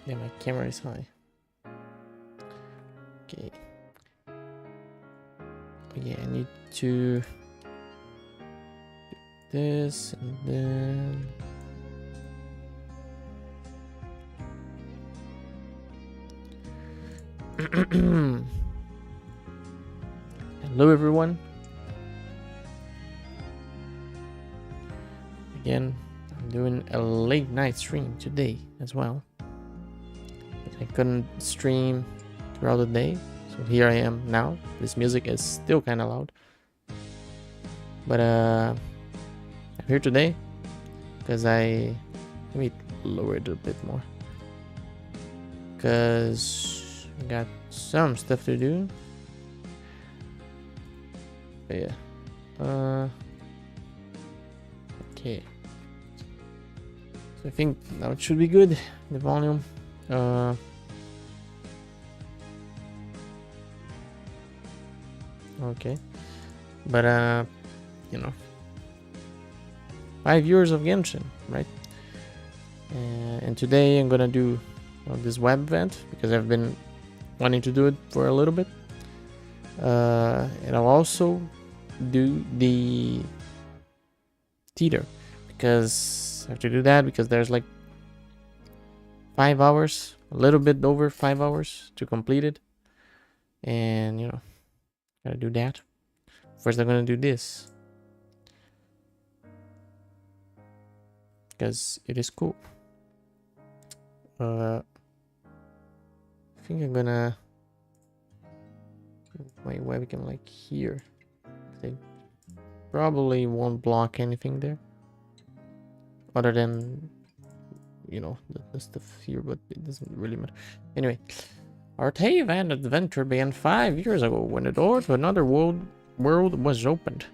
Yeah, my camera is high. Okay. Yeah, I need to do this and then hello everyone. Again, I'm doing a late night stream today as well. I couldn't stream throughout the day, so here I am now. This music is still kind of loud, but I'm here today because let me lower it a bit more, because I got some stuff to do. But yeah, okay, so I think now it should be good, the volume. Okay, but you know, 5 years of Genshin, right? And today I'm gonna do this web event because I've been wanting to do it for a little bit, and I'll also do the theater because I have to do that because there's like 5 hours, a little bit over 5 hours to complete it, and you know, gotta do that. First I'm gonna do this because it is cool. I think I'm gonna move my webcam like here. They probably won't block anything there other than, you know, the stuff here, but it doesn't really matter. Anyway, our Tave and adventure began 5 years ago when the door to another world was opened.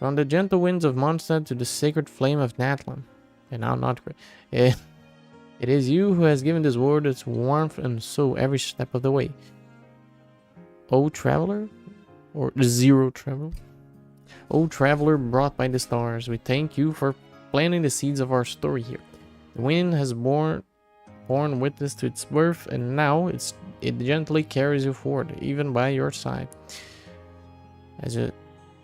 From the gentle winds of Mondstadt to the sacred flame of Natlan. And now nod-krai. It is you who has given this world its warmth and soul every step of the way. O traveler? Or zero traveler? O traveler brought by the stars, we thank you for planting the seeds of our story here. The wind has borne witness to its birth, and now it gently carries you forward, even by your side. As you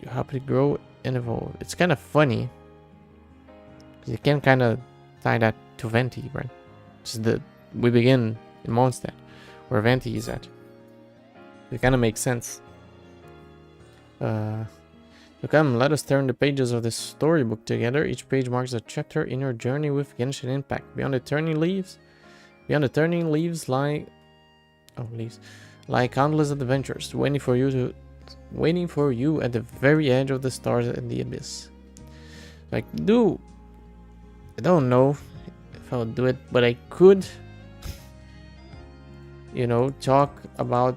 help it grow and evolve. It's kind of funny, because you can kind of tie that to Venti, right? We begin in Mondstadt, where Venti is at. It kind of makes sense. So come, let us turn the pages of this storybook together. Each page marks a chapter in your journey with Genshin Impact. Beyond the turning leaves lie countless adventures waiting for you at the very edge of the stars and the abyss. Like, I don't know if I'll do it, but I could, you know, talk about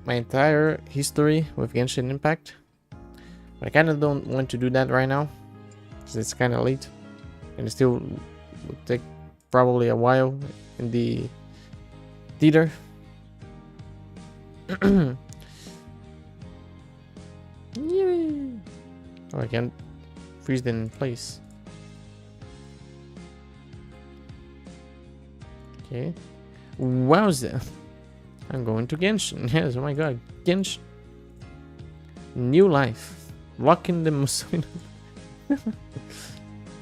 my entire history with Genshin Impact. But I kind of don't want to do that right now, because it's kind of late, and it still will take probably a while in the theater. Yay! Oh, I can't freeze them in place. Okay. Wowza! I'm going to Genshin. Yes, oh my god. Genshin. New life. Rocking the Mussolini.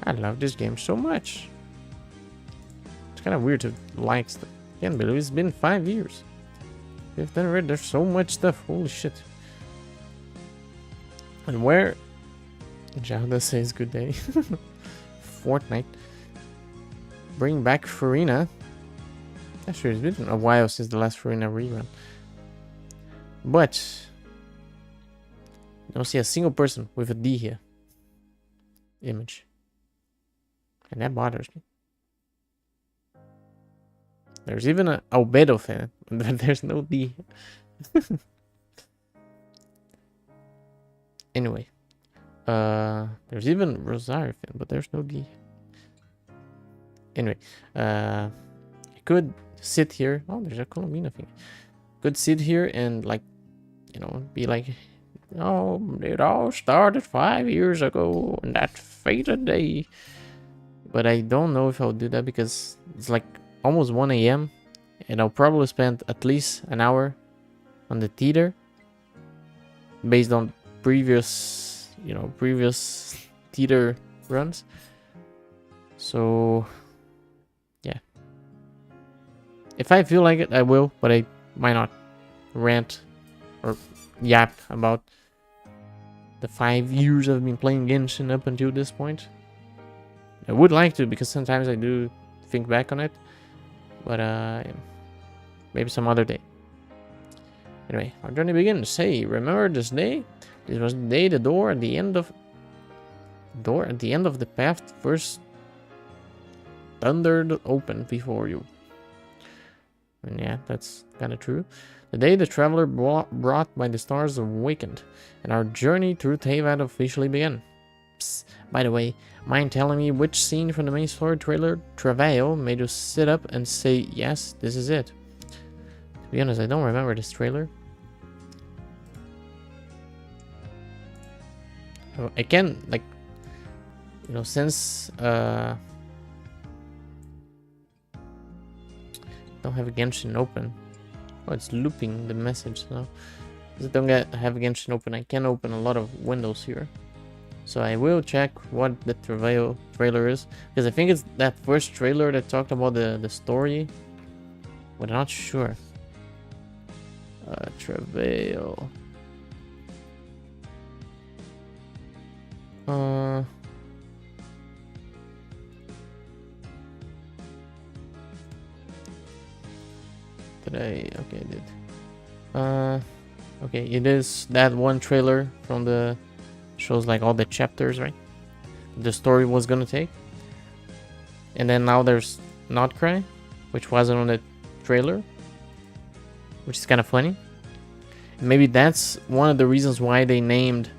I love this game so much. It's kind of weird to like stuff. Can't believe it's been 5 years. We've done read. There's so much stuff. Holy shit. And where Jada says good day. Fortnite. Bring back Farina. Actually, it's been a while since the last Farina rerun. But I don't see a single person with a D here. Image. And that bothers me. There's even an Albedo fan, but there's no D. Anyway. There's even Rosario fan, but there's no D. Anyway. I could sit here. Oh, there's a Colombina thing. Could sit here and, like, you know, be like, oh, it all started 5 years ago on that fated day. But I don't know if I'll do that because it's like almost 1 a.m. and I'll probably spend at least an hour on the theater based on previous, previous theater runs. So yeah, if I feel like it, I will, but I might not rant or yap about the 5 years I've been playing Genshin up until this point. I would like to, because sometimes I do think back on it, but maybe some other day. Anyway, our journey begins. Hey, remember this day? This was the day the door at the end of the path first thundered open before you. And yeah, that's kind of true. The day the traveler brought by the stars awakened, and our journey through Teyvat officially began. Psst, by the way, mind telling me which scene from the main story trailer, Travail, made you sit up and say, yes, this is it? To be honest, I don't remember this trailer. I can, like, since don't have Genshin open. Oh, it's looping the message now. Because I don't have Genshin open, I can open a lot of windows here. So I will check what the Travail trailer is. Because I think it's that first trailer that talked about the story. But I'm not sure. Travail. Okay, I did. Okay, it is that one trailer from the shows like all the chapters, right? The story was gonna take. And then now there's nod-krai, which wasn't on the trailer, which is kind of funny. Maybe that's one of the reasons why they named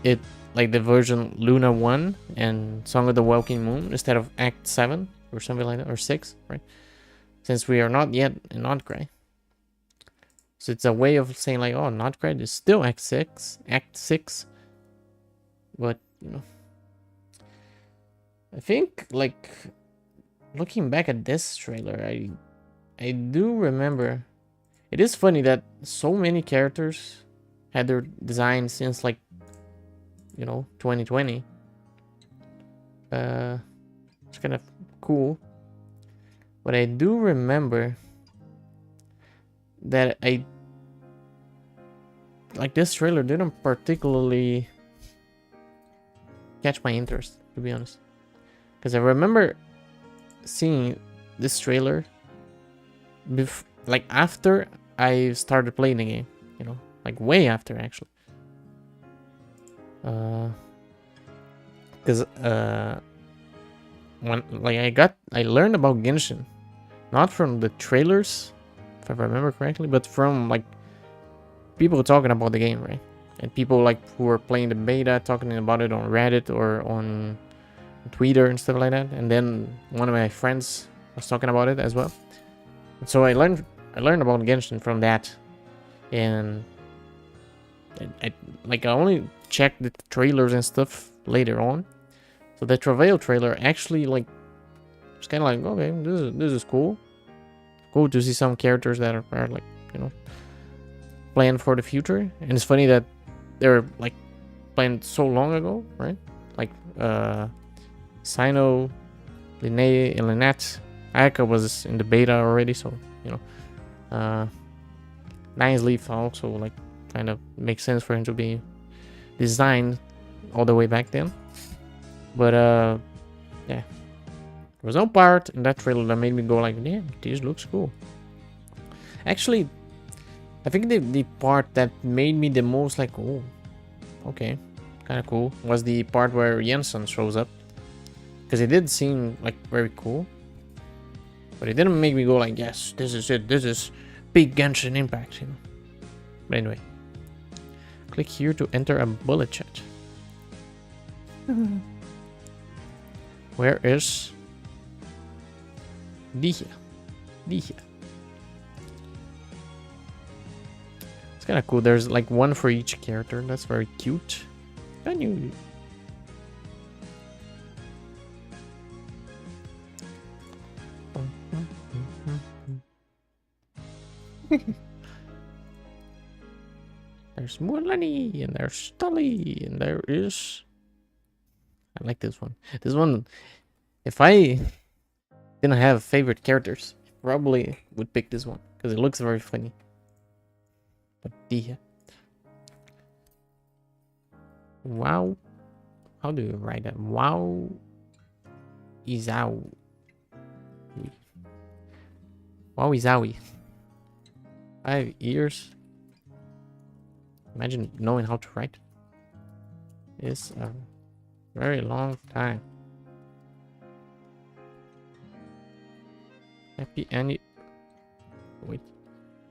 it like the version Luna 1 and Song of the Waking Moon instead of Act 7 or something like that, or 6, right? Since we are not yet in nod-krai. So it's a way of saying like, oh, nod-krai is still Act 6. But, I think, like, looking back at this trailer, I do remember. It is funny that so many characters had their design since, like, 2020. It's kind of cool. But I do remember that this trailer didn't particularly catch my interest, to be honest. Because I remember seeing this trailer like after I started playing the game, like way after actually. Because when I learned about Genshin not from the trailers, if I remember correctly, but from like people talking about the game, right? And people like who were playing the beta talking about it on Reddit or on Twitter and stuff like that. And then one of my friends was talking about it as well. And so I learned about Genshin from that. And I only checked the trailers and stuff later on. So the Travail trailer actually like it's kind of like, okay, this is cool. Cool to see some characters that are like, planned for the future. And it's funny that they're like planned so long ago, right? Like Sino, Linnae, and Lynette. Ayaka was in the beta already, so Nines Leaf also like kind of makes sense for him to be designed all the way back then. But yeah, there was no part in that trailer that made me go like, damn, this looks cool. Actually, I think the part that made me the most like, oh, okay, kind of cool, was the part where Jensen shows up. Because it did seem like very cool. But it didn't make me go like, yes, this is it. This is big Genshin Impact, But anyway. Click here to enter a bullet chat. Where is Dihya? It's kind of cool. There's like one for each character. That's very cute. Can you? There's Mulaney, and there's Stully, and there is... I like this one. This one, if I didn't have favorite characters, I probably would pick this one, because it looks very funny. But yeah. Wow. How do you write that? Wow. Izawi. Wow Izawi. 5 years. Imagine knowing how to write. It's a very long time. Happy Annie. Wait.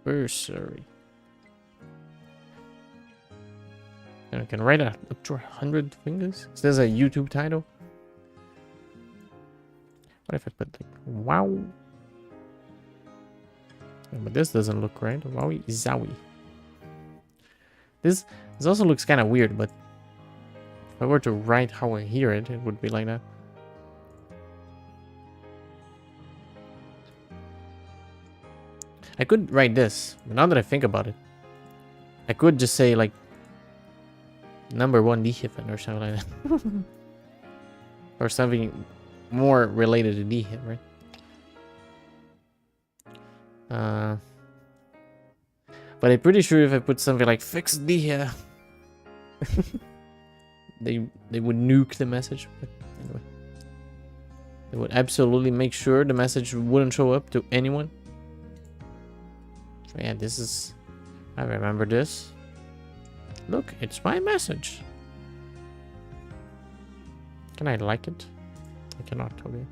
Bursary. I can write up to 100 fingers. Is this a YouTube title? What if I put like wow? Yeah, but this doesn't look right. Wow Izawi. This also looks kind of weird, but if I were to write how I hear it, it would be like that. I could write this, but now that I think about it, I could just say like #1 Dihifen or something like that. Or something more related to Dihit, right? But I'm pretty sure if I put something like fix Dihit, they would nuke the message. But anyway, they would absolutely make sure the message wouldn't show up to anyone. So yeah, this is... I remember this. Look, it's my message. Can I like it? I cannot, okay.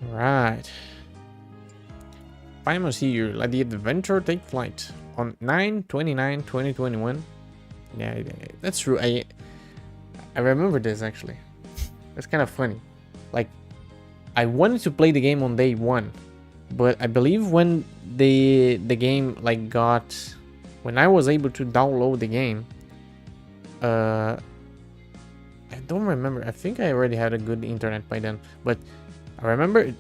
Alright. Paimon's here. Let the adventure take flight. On 9/29/2021. Yeah, that's true. I remember this actually. That's kind of funny. Like, I wanted to play the game on day 1. But I believe when the game like got... When I was able to download the game, I don't remember. I think I already had a good internet by then. But I remember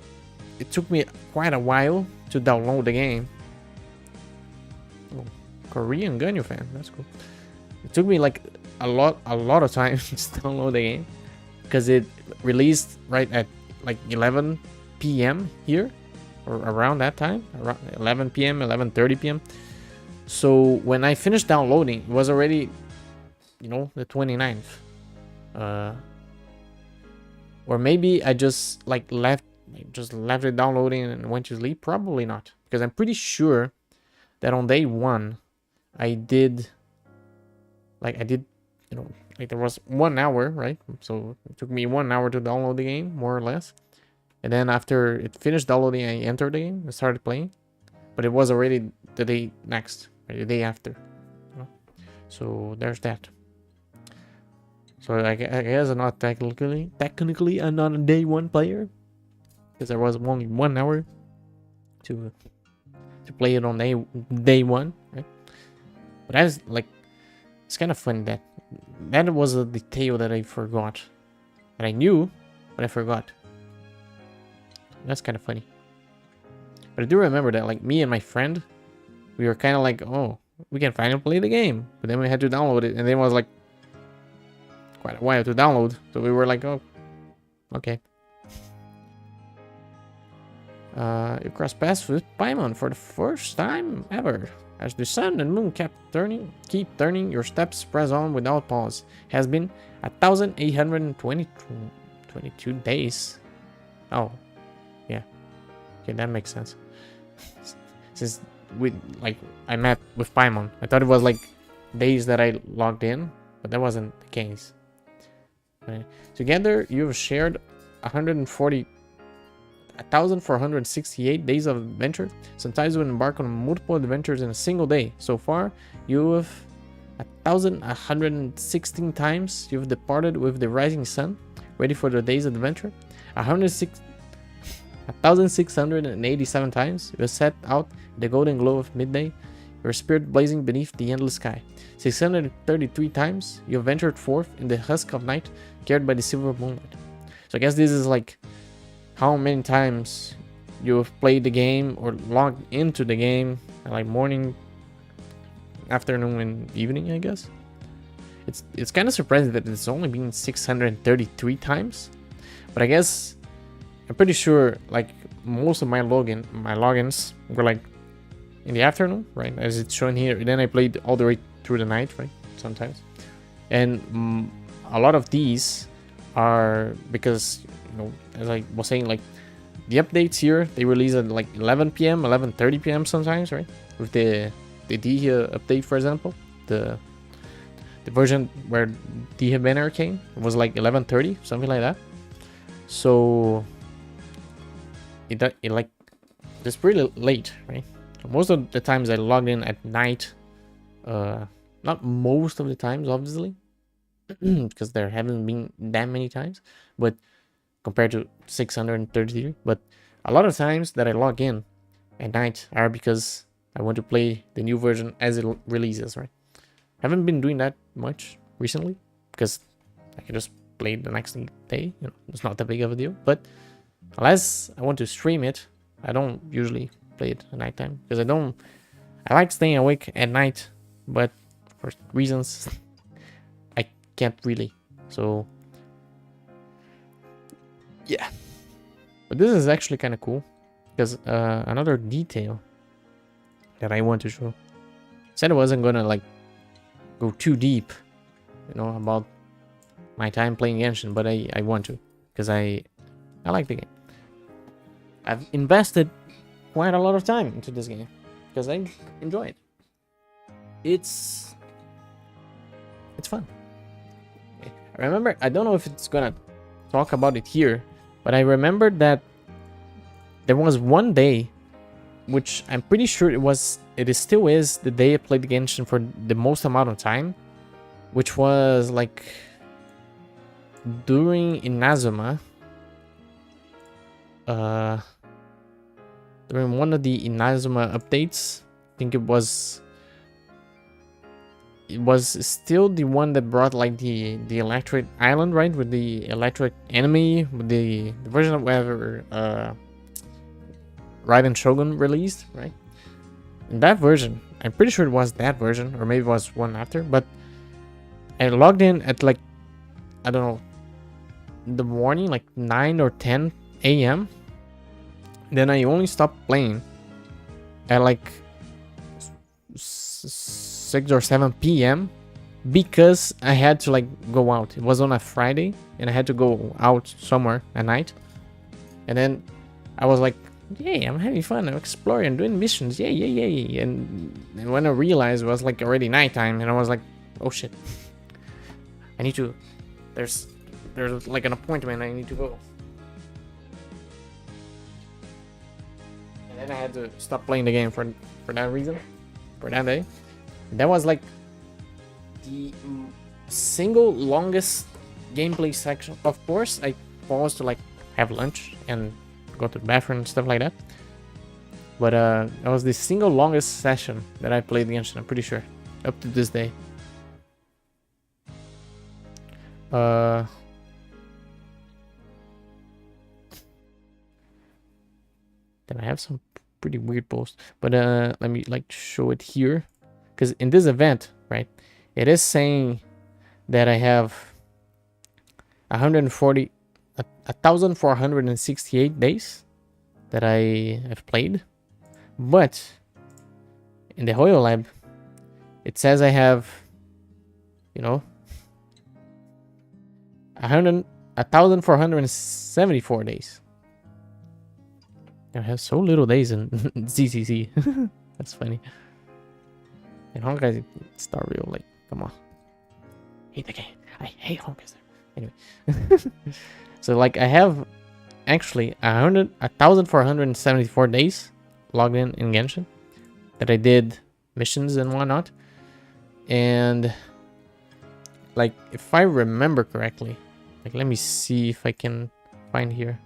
it took me quite a while to download the game. Oh, Korean Gunyu fan. That's cool. It took me like a lot of time to download the game. Because it released right at like 11 p.m. here. Or around that time. Around 11 p.m., 11:30 p.m. So when I finished downloading, it was already, you know, the 29th. Or maybe I just like left it downloading and went to sleep. Probably not, because I'm pretty sure that on day 1, I did, you know, like there was 1 hour, right? So it took me 1 hour to download the game, more or less. And then after it finished downloading, I entered the game and started playing. But it was already the day next, or the day after. So there's that. So I guess I'm not technically I'm not a day 1 player, because there was only 1 hour to play it on day 1, right? But that's like, it's kind of funny that was a detail that I forgot, that I knew, but I forgot. That's kind of funny. But I do remember that, like, me and my friend, we were kind of like, oh, we can finally play the game. But then we had to download it, and then it was like quite a while to download. So we were like, oh, okay. You cross paths with Paimon for the first time ever. As the sun and moon keep turning, your steps press on without pause. Has been 1,822 days. Oh. Yeah, okay, that makes sense. Since I met with Paimon, I thought it was like days that I logged in, but that wasn't the case. Right. Together, you've shared 1,468 days of adventure. Sometimes you embark on multiple adventures in a single day. So far, you have 1,116 times you've departed with the rising sun, ready for the day's adventure. 1,687 times you have set out the golden glow of midday, your spirit blazing beneath the endless sky. 633 times you have ventured forth in the husk of night, carried by the silver moonlight. So I guess this is like how many times you've played the game or logged into the game like morning, afternoon, and evening, I guess. It's kind of surprising that it's only been 633 times, but I guess I'm pretty sure like most of my logins were like in the afternoon, right? As it's shown here. And then I played all the way through the night, right? Sometimes, and a lot of these are because, you know, as I was saying, like the updates here, they release at like 11 p.m., 11:30 p.m. sometimes, right? With the Dihya update, for example, the version where Dihya banner came, it was like 11:30, something like that. So it like it's pretty late, right? Most of the times I logged in at night. Not most of the times, obviously, because there haven't been that many times, but compared to 633. But a lot of times that I log in at night are because I want to play the new version as it releases, right? Haven't been doing that much recently because I can just play the next day. You know, it's not that big of a deal. But unless I want to stream it, I don't usually play it at nighttime because I like staying awake at night, but for reasons I can't really. So yeah, but this is actually kind of cool because another detail that I want to show. Said I wasn't gonna like go too deep, you know, about my time playing Genshin, but I want to because I like the game. I've invested quite a lot of time into this game because I enjoy it. It's fun. I remember, I don't know if it's gonna talk about it here, but I remember that there was one day, which I'm pretty sure it still is the day I played Genshin for the most amount of time, which was like during Inazuma. During one of the Inazuma updates, I think it was still the one that brought like the electric island, right, with the electric enemy, with the version of whatever Raiden Shogun released, right? In that version, I'm pretty sure it was that version, or maybe it was one after, but I logged in at like, I don't know, in the morning, like 9 or 10 a.m. Then I only stopped playing at like 6 or 7 p.m. because I had to like go out. It was on a Friday and I had to go out somewhere at night. And then I was like, yay, I'm having fun. I'm exploring, doing missions. Yay, yay, yay. And when I realized it was like already nighttime, and I was like, oh shit. I need to, there's like an appointment I need to go. And then I had to stop playing the game for that reason, for that day. That was like the single longest gameplay section. Of course, I paused to like have lunch and go to the bathroom and stuff like that. But that was the single longest session that I played Genshin, I'm pretty sure, up to this day. Then I have some pretty weird posts, but let me like show it here, because in this event, right, it is saying that I have 1,468 days that I have played, but in the Hoyo Lab, it says I have, you know, 1,474 days. I have so little days in ZCC. That's funny. And Honkai Star Real, like, come on. Hate the game. I hate Honkai Star. Anyway. So, like, I have actually 1,474 days logged in Genshin that I did missions and whatnot. And, like, if I remember correctly, like, let me see if I can find here.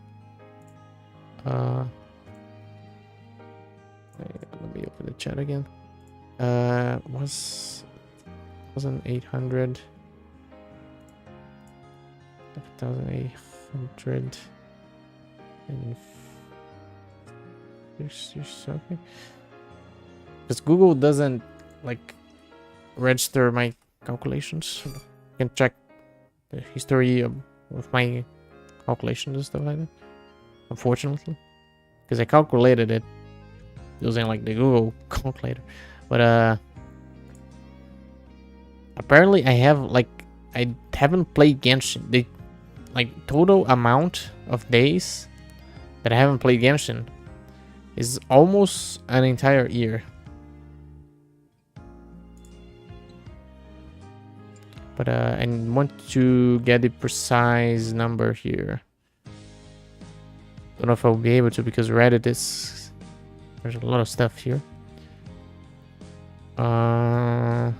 Let me open the chat again. Was 1,800, 1,800, and Okay. Because Google doesn't like register my calculations. You can check the history of my calculations and stuff like that. Unfortunately, because I calculated it using like the Google calculator, but apparently I haven't played Genshin. The like total amount of days that I haven't played Genshin is almost an entire year. But I want to get the precise number here. Don't know if I'll be able to because Reddit is... There's a lot of stuff here. Let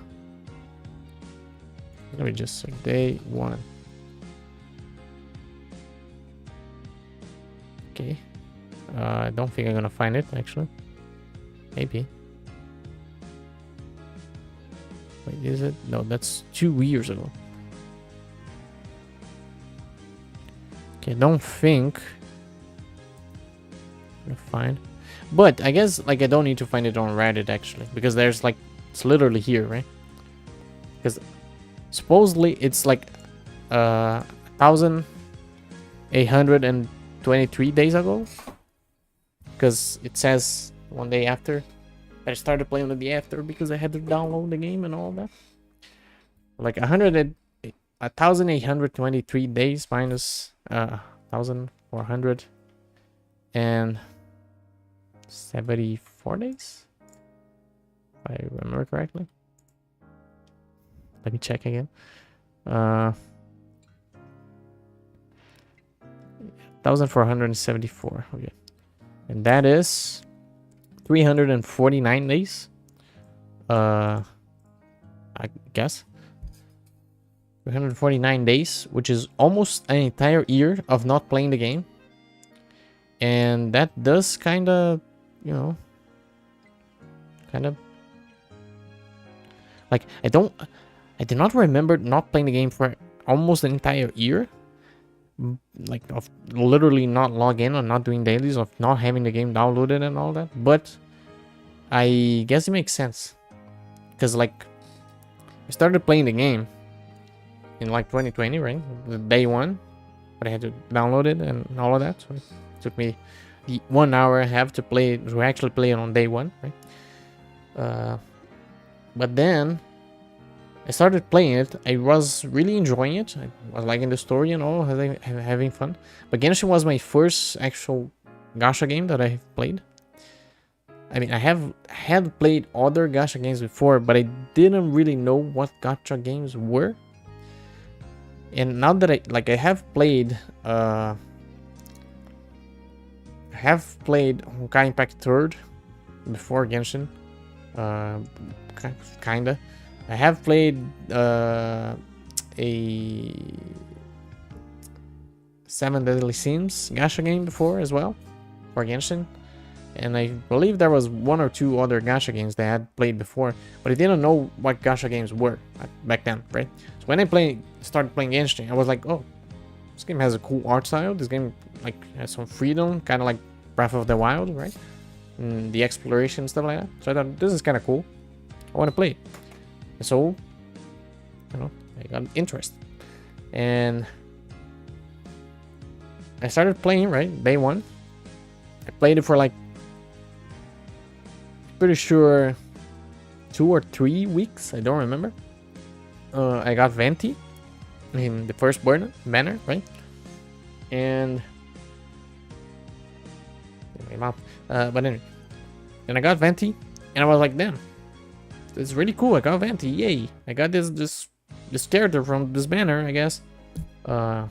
me just say day 1. Okay. I don't think I'm gonna find it actually. Maybe. Wait, is it? No, that's 2 years ago. Okay, I don't think I'm gonna find. But I guess like I don't need to find it on Reddit actually, because there's like it's literally here, right? Because supposedly it's like 1,823 days ago. Because it says one day after. I started playing the day after because I had to download the game and all that. Like 1,823 days minus 1,474 days, if I remember correctly. Let me check again. 1,474. Okay, and that is 349 days. I guess 349 days, which is almost an entire year of not playing the game. And that does kind of, you know, like I do not remember not playing the game for almost an entire year. Like of literally not log in or not doing dailies, of not having the game downloaded and all that. But I guess it makes sense because like I started playing the game in like 2020, right? The day 1, but I had to download it and all of that. So it took me the 1 hour I have to actually play it on day 1, right? But then I started playing it. I was really enjoying it. I was liking the story and all, having fun. But Genshin was my first actual gacha game that I have played. I mean, I had played other gacha games before, but I didn't really know what gacha games were. And now that I have played Honkai Impact 3rd before Genshin, kinda. I have played a 7 Deadly Sins gacha game before as well for Genshin, and I believe there was 1 or 2 other gacha games that I had played before, but I didn't know what gacha games were back then, right? So when I started playing Genshin, I was like, oh, this game has a cool art style. This game like has some freedom, kind of like Breath of the Wild, right? And the exploration stuff like that. So I thought this is kind of cool. I want to play it. So, you know, I got interest, and I started playing, right? Day 1. I played it for like, pretty sure 2 or 3 weeks. I don't remember. I got Venti in the first banner, right? And but anyway, and I got Venti, and I was like, damn, it's really cool. I got Venti, yay! I got this character from this banner, I guess. Then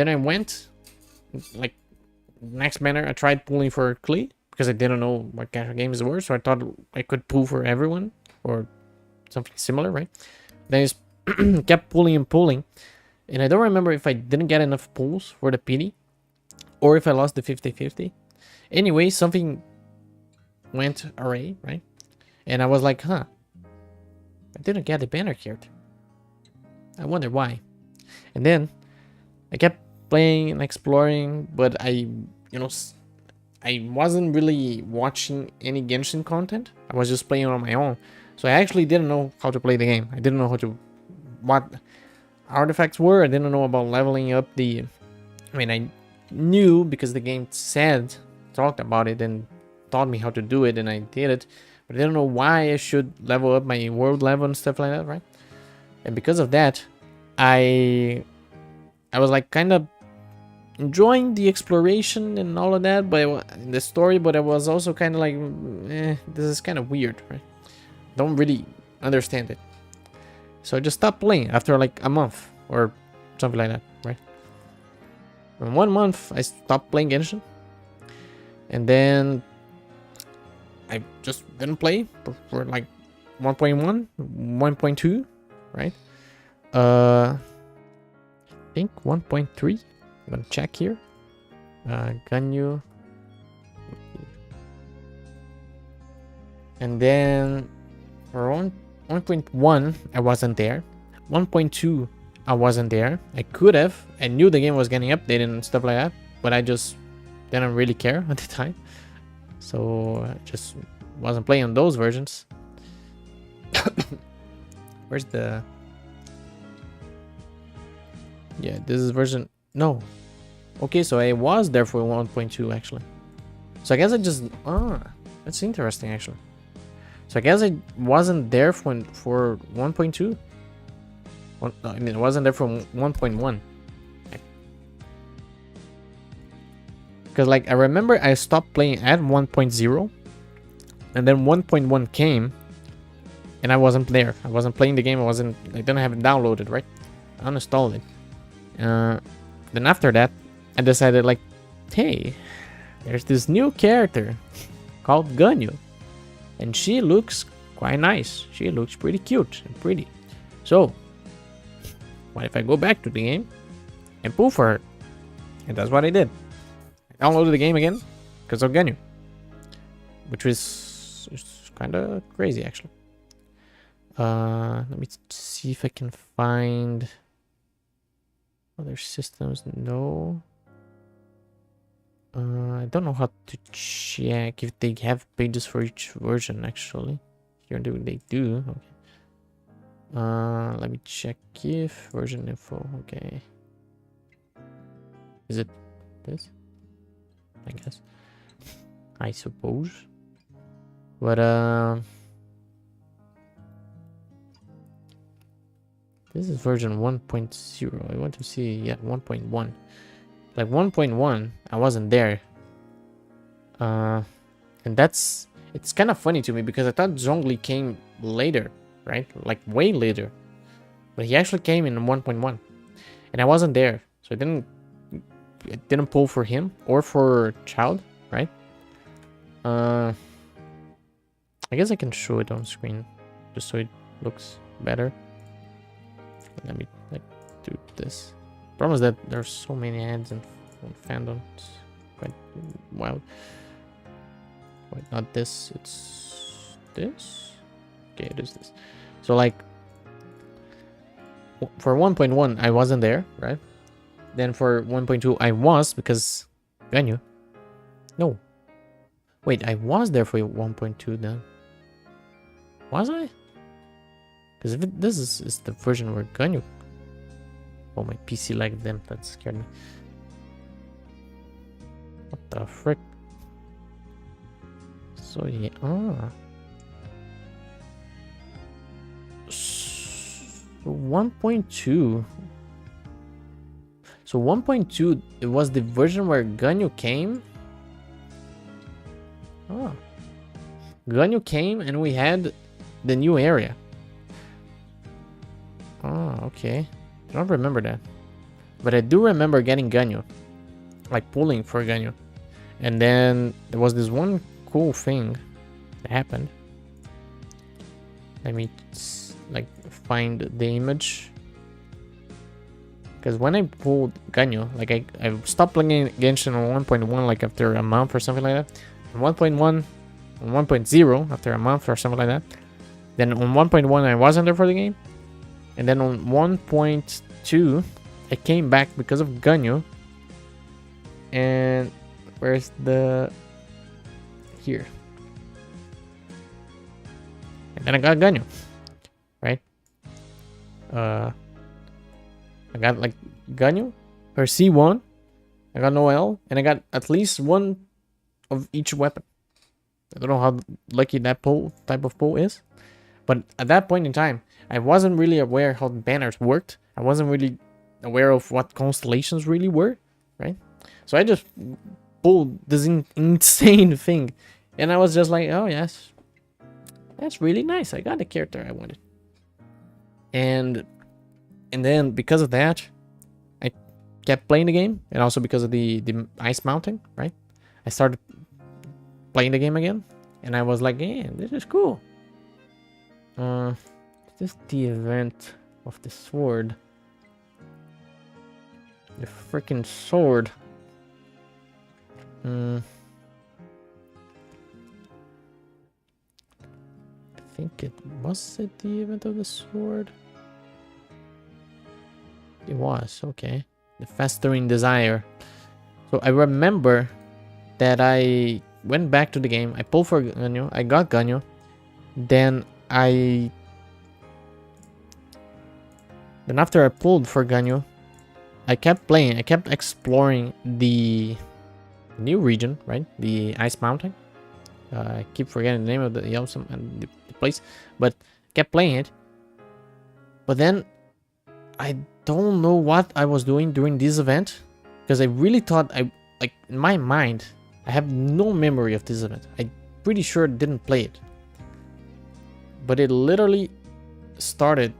I went, like, next banner, I tried pulling for Klee because I didn't know what gacha games were, so I thought I could pull for everyone or something similar, right? Then I just kept pulling and pulling, and I don't remember if I didn't get enough pulls for the pity or if I lost the 50-50. Anyway, something went awry, right? And I was like, huh, I didn't get the banner character. I wonder why. And then I kept playing and exploring, but I I wasn't really watching any Genshin content. I was just playing on my own. So I actually didn't know how to play the game. I didn't know what artifacts were. I didn't know about leveling up the... I mean, I knew because the game talked about it and taught me how to do it, and I did it. But I didn't know why I should level up my world level and stuff like that, right? And because of that, I was like kind of enjoying the exploration and all of that, but in the story, but I was also kind of like, this is kind of weird, right? Don't really understand it. So I just stopped playing after like a month or something like that, right? In 1 month, I stopped playing Genshin. And then I just didn't play for like 1.1, 1.2, right? I think 1.3. I'm gonna check here. Ganyu. And then for 1.1, I wasn't there. 1.2, I wasn't there. I could have. I knew the game was getting updated and stuff like that, but I just didn't really care at the time. So I just wasn't playing on those versions. Where's the... Yeah, this is version... No. Okay, so I was there for 1.2 actually. So I guess I just... that's interesting actually. So I guess I wasn't there for 1.2. I mean, I wasn't there from 1.1. Because like I remember I stopped playing at 1.0, and then 1.1 came, and I wasn't there. I wasn't playing the game. I didn't have it downloaded, right? I uninstalled it. Then after that, I decided like, hey, there's this new character called Ganyu, and she looks quite nice. She looks pretty cute and pretty. So, what if I go back to the game and pull for her? And that's what I did. I downloaded the game again because of Ganyu, which was kind of crazy actually. Let me see if I can find other systems. No. I don't know how to check if they have pages for each version actually. Here they do. Okay. Let me check if version info. Okay. Is it this? I guess. I suppose. But this is version 1.0. I want to see, yeah, 1.1. Like 1.1, I wasn't there. And it's kind of funny to me because I thought Zhongli came later, right? Like way later. But he actually came in 1.1. And I wasn't there. So I didn't pull for him or for Child, right? I guess I can show it on screen just so it looks better. Let me like do this. Problem is that there's so many ads and fandoms. Quite wild. Wait, not this. It's this. Okay, it is this. So like for 1.1, I wasn't there, right? Then for 1.2, I was because Ganyu. No. Wait, I was there for 1.2 then. Was I? Because if this is the version where Ganyu... Oh, my PC lagged them. That scared me. What the frick? So yeah. 1.2. So 1.2, it was the version where Ganyu came. Oh. Ganyu came and we had the new area. Oh, okay. I don't remember that. But I do remember getting Ganyu. Like pulling for Ganyu. And then there was this one cool thing that happened. Let me like find the image. Because when I pulled Ganyu, like I stopped playing Genshin on 1.1 like after a month or something like that. On 1.1, on 1.0 after a month or something like that. Then on 1.1 I wasn't there for the game. And then on 1.2 I came back because of Ganyu. And where's the... here. And then I got Ganyu, right? I got like Ganyu, her C1, I got Noel, and I got at least one of each weapon. I don't know how lucky that type of pull is, but at that point in time, I wasn't really aware how banners worked. I wasn't really aware of what constellations really were, right? So I just pulled this insane thing, and I was just like, oh yes, that's really nice. I got the character I wanted. And then because of that, I kept playing the game, and also because of the ice mountain, right? I started playing the game again, and I was like, yeah, this is cool. Is this the event of the sword? The freaking sword. I think it was the event of the sword. It was, okay. The festering desire. So I remember that I went back to the game. I pulled for Ganyu. I got Ganyu. Then after I pulled for Ganyu, I kept playing. I kept exploring the new region, right? The Ice Mountain. I keep forgetting the name of the awesome and the place, but kept playing it. But then I don't know what I was doing during this event, because I really thought in my mind, I have no memory of this event. I'm pretty sure I didn't play it. But it literally started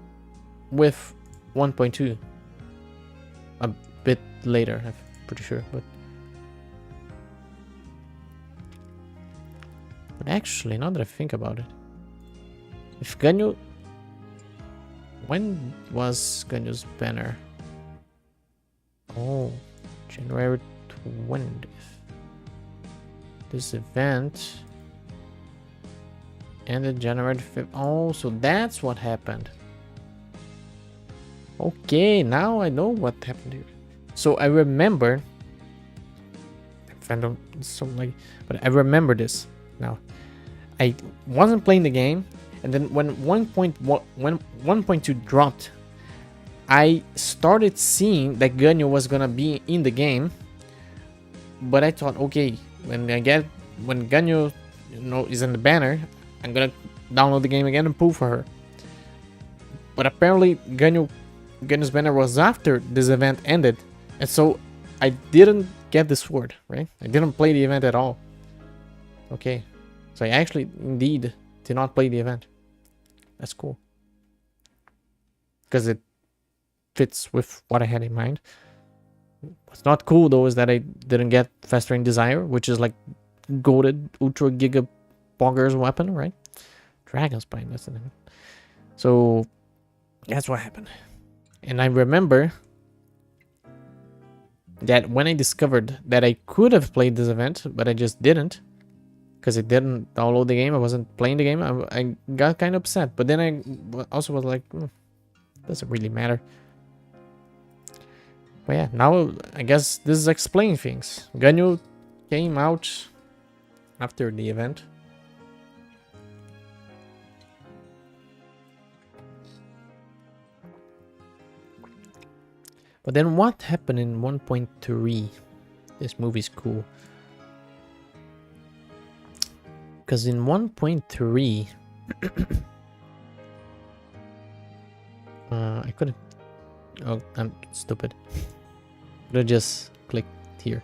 with 1.2. A bit later, I'm pretty sure. But actually, now that I think about it, if Ganyu... When was Ganyu's banner? Oh, January 20th. This event ended January 5th. Oh, so that's what happened. Okay, now I know what happened here. So I remember... Fandom is so like... But I remember this now. I wasn't playing the game, and then when 1.2 dropped, I started seeing that Ganyu was gonna be in the game. But I thought, okay, when Ganyu, is in the banner, I'm gonna download the game again and pull for her. But apparently Ganyu's banner was after this event ended, and so I didn't get the sword, right? I didn't play the event at all. Okay, so I actually indeed did not play the event. That's cool, because it fits with what I had in mind. What's not cool though is that I didn't get Festering Desire, which is like goated Ultra Giga Bogger's weapon, right? Dragon Spine, that's the name. So that's what happened. And I remember that when I discovered that I could have played this event, but I just didn't, because I didn't download the game, I wasn't playing the game, I got kind of upset. But then I also was like, doesn't really matter. But yeah, now I guess this is explaining things. Ganyu came out after the event. But then what happened in 1.3? This movie's cool. Because in 1.3... I couldn't... Oh, I'm stupid. Could have just clicked here.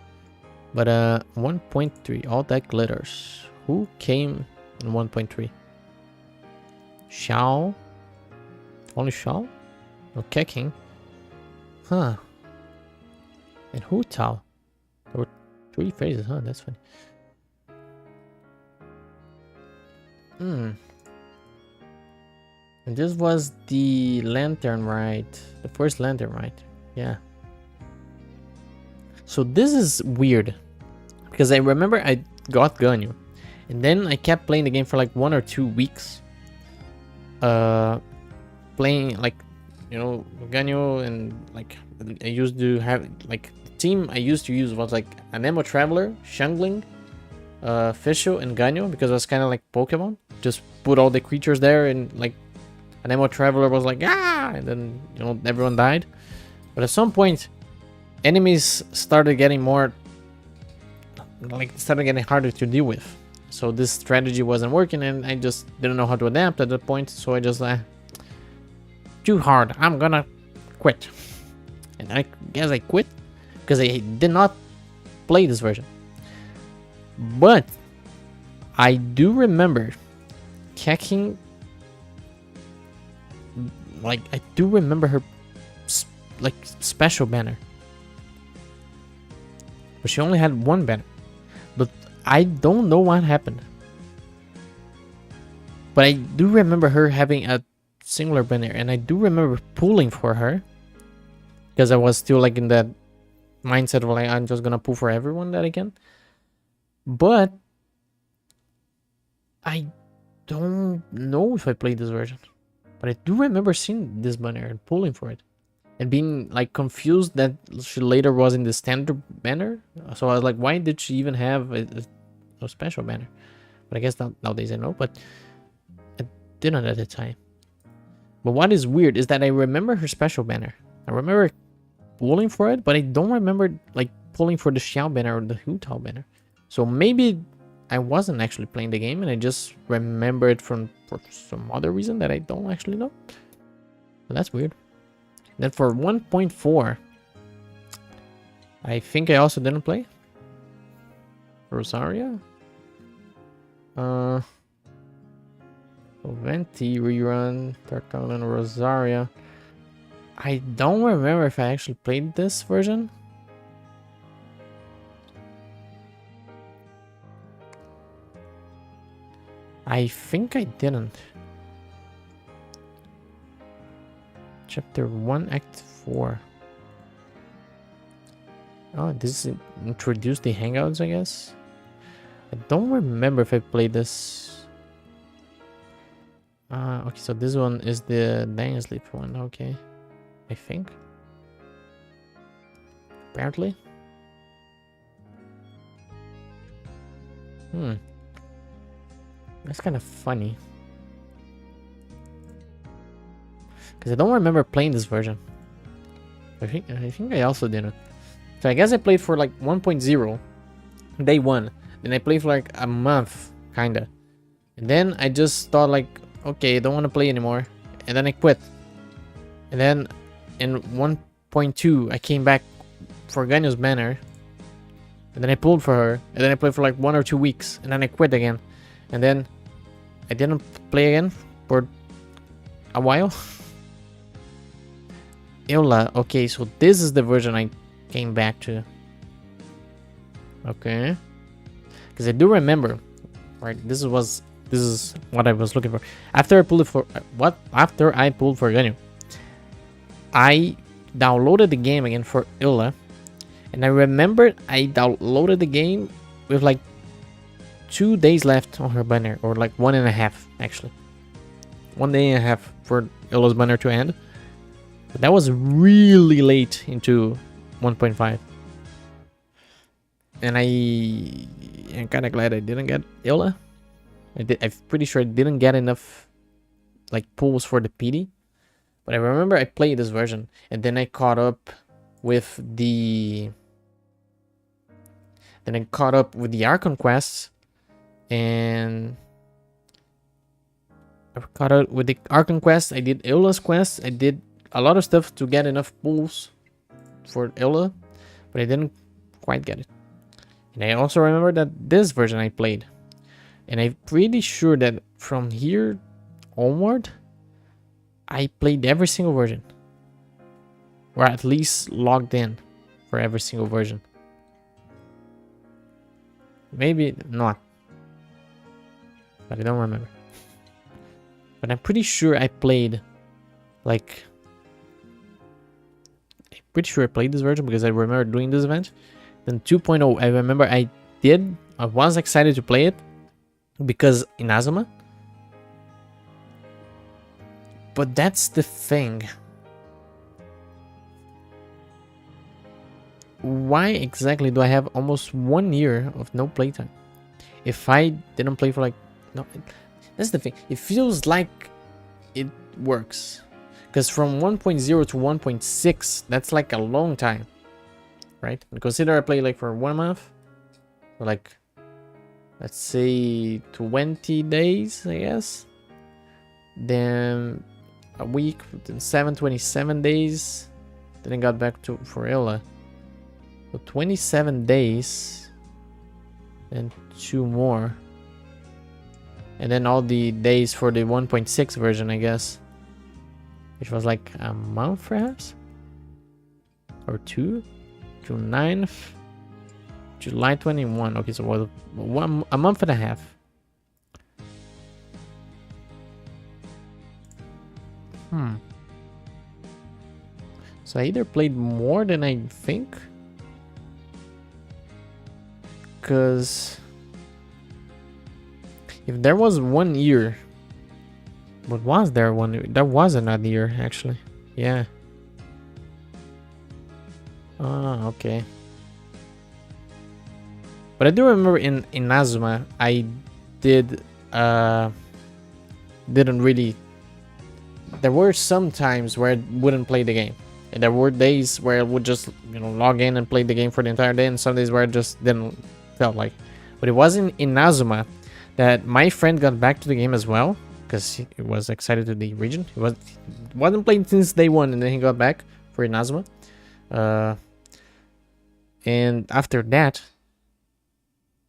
But 1.3, all that glitters. Who came in 1.3? Shao? Only Shao? No, Keking? Huh. And Hu Tao? There were 3 phases, huh? That's funny. And this was the lantern, right? The first lantern, right? Yeah. So this is weird, because I remember I got Ganyu, and then I kept playing the game for like 1 or 2 weeks. Playing like, Ganyu, and like I used to have like the team I used to use was like Anemo Traveler, Shangling, Fisho and Ganyo because it was kind of like Pokemon. Just put all the creatures there and like an Emo Traveler was like, ah, and then, you know, everyone died. But at some point, enemies started getting more, like, started getting harder to deal with. So this strategy wasn't working, and I just didn't know how to adapt at that point. So I just, too hard, I'm gonna quit. And I guess I quit because I did not play this version. But I do remember Keking, like, I do remember her like special banner, but she only had one banner, but I don't know what happened. But I do remember her having a singular banner, and I do remember pulling for her because I was still like in that mindset of like, I'm just gonna pull for everyone that I can. But I don't know if I played this version, but I do remember seeing this banner and pulling for it and being like confused that she later was in the standard banner. So I was like, why did she even have a special banner? But I guess nowadays I know, but I didn't at the time. But what is weird is that I remember her special banner. I remember pulling for it, but I don't remember like pulling for the Xiao banner or the Hu Tao banner. So maybe I wasn't actually playing the game and I just remember it for some other reason that I don't actually know. But that's weird. Then for 1.4, I think I also didn't play Rosaria. Venti rerun, Tarkon and Rosaria. I don't remember if I actually played this version. I think I didn't. Chapter 1, Act 4. Oh, this introduced the hangouts, I guess. I don't remember if I played this. Okay, so this one is the Dang Sleep one, okay. I think. Apparently. That's kind of funny. Because I don't remember playing this version. I think I also didn't. So I guess I played for like 1.0 day 1. Then I played for like a month, kinda. And then I just thought like, okay, I don't want to play anymore. And then I quit. And then in 1.2 I came back for Ganyo's banner. And then I pulled for her. And then I played for like 1 or 2 weeks. And then I quit again. And then I didn't play again for a while. Eula, okay, so this is the version I came back to. Okay. Because I do remember, right? This is what I was looking for. After I pulled for Ganyu, I downloaded the game again for Eula. And I remember I downloaded the game with like 2 days left on her banner, or like 1.5 actually. 1 day and a half for Eula's banner to end. But that was really late into 1.5. And I'm kind of glad I didn't get Eula. I'm pretty sure I didn't get enough like pulls for the PD. But I remember I played this version and then I caught up with the Archon quests, and I caught up with the Archon quest. I did Eula's quest. I did a lot of stuff to get enough pulls for Eula, but I didn't quite get it. And I also remember that this version I played, and I'm pretty sure that from here onward I played every single version, or at least logged in for every single version. Maybe not, but I don't remember. But I'm pretty sure I played like, I'm pretty sure I played this version because I remember doing this event. Then 2.0, I remember I was excited to play it because Inazuma. But that's the thing. Why exactly do I have almost 1 year of no playtime? if I didn't play for like no, that's the thing. It feels like it works, because from 1.0 to 1.6, that's like a long time, right? And consider I play like for 1 month, or like let's say 20 days, I guess. Then a week, then 27 days. Then I got back to Forella. So 27 days. Then 2 more. And then all the days for the 1.6 version, I guess. Which was like a month, perhaps? Or 2? June 9th. July 21. Okay, so what, a month and a half. So I either played more than I think, because if there was 1 year, what was there 1 year? There was another year, actually. Yeah. Ah, okay. But I do remember in Nazuma, I didn't really. There were some times where I wouldn't play the game, and there were days where I would just, you know, log in and play the game for the entire day, and some days where I just didn't felt like. But it wasn't in Nazuma that my friend got back to the game as well, because he was excited to the region. He wasn't playing since day 1, and then he got back for Inazuma. And after that,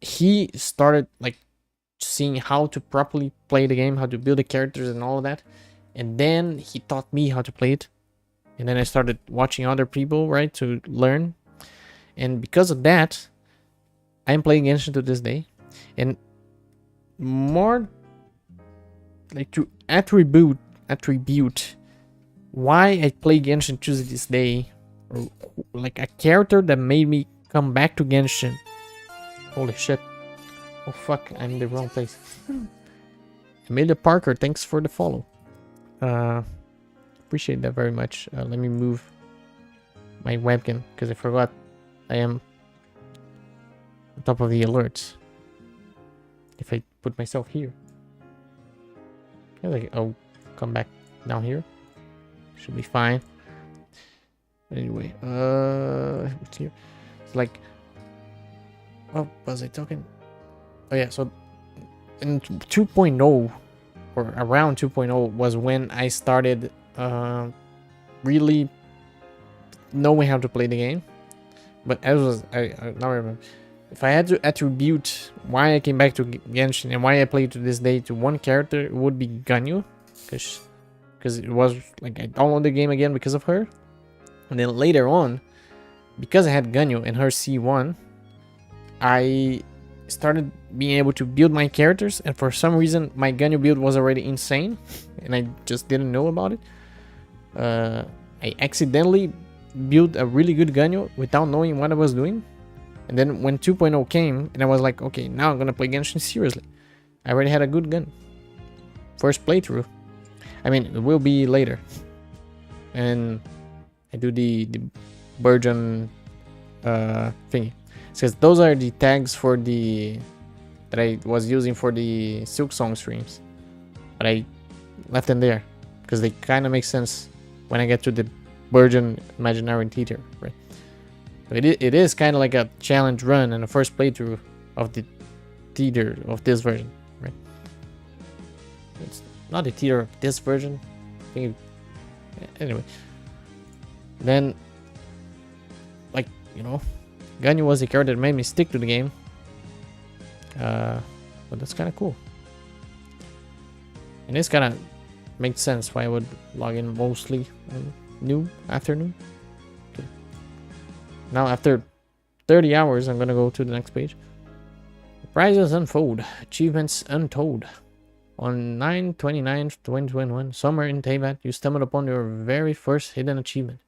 he started like seeing how to properly play the game, how to build the characters and all of that. And then he taught me how to play it. And then I started watching other people, right, to learn. And because of that, I'm playing Genshin to this day. And more like to attribute why I play Genshin to this day, or like a character that made me come back to Genshin. Holy shit. Oh fuck, I'm in the wrong place. Amelia Parker, thanks for the follow. Appreciate that very much. Let me move my webcam, because I forgot I am on top of the alerts. If I put myself here, yeah, like I'll come back down here. Should be fine. Anyway, what's here? It's like, what was I talking? Oh yeah, so in 2.0 or around 2.0 was when I started really knowing how to play the game. But as I now remember, if I had to attribute why I came back to Genshin and why I play to this day to one character, it would be Ganyu, because it was like I downloaded the game again because of her. And then later on, because I had Ganyu and her C1, I started being able to build my characters, and for some reason my Ganyu build was already insane and I just didn't know about it. I accidentally built a really good Ganyu without knowing what I was doing, and then when 2.0 came and I was like, okay, now I'm gonna play Genshin seriously, I already had a good gun. First playthrough. I mean, it will be later, and I do the Burgeon thingy. Because those are the tags for that I was using for the Silk Song streams, but I left them there because they kind of make sense when I get to the Burgeon Imaginary Theater, right? So it is kind of like a challenge run and a first playthrough of the theater of this version, right? It's not the theater of this version. I think anyway. Then, like, you know, Ganyu was the character that made me stick to the game. But that's kind of cool. And this kind of makes sense why I would log in mostly on afternoon. Okay. Now, after 30 hours, I'm going to go to the next page. Prizes unfold. Achievements untold. On 9/29/2021, somewhere in Teyvat, you stumbled upon your very first hidden achievement.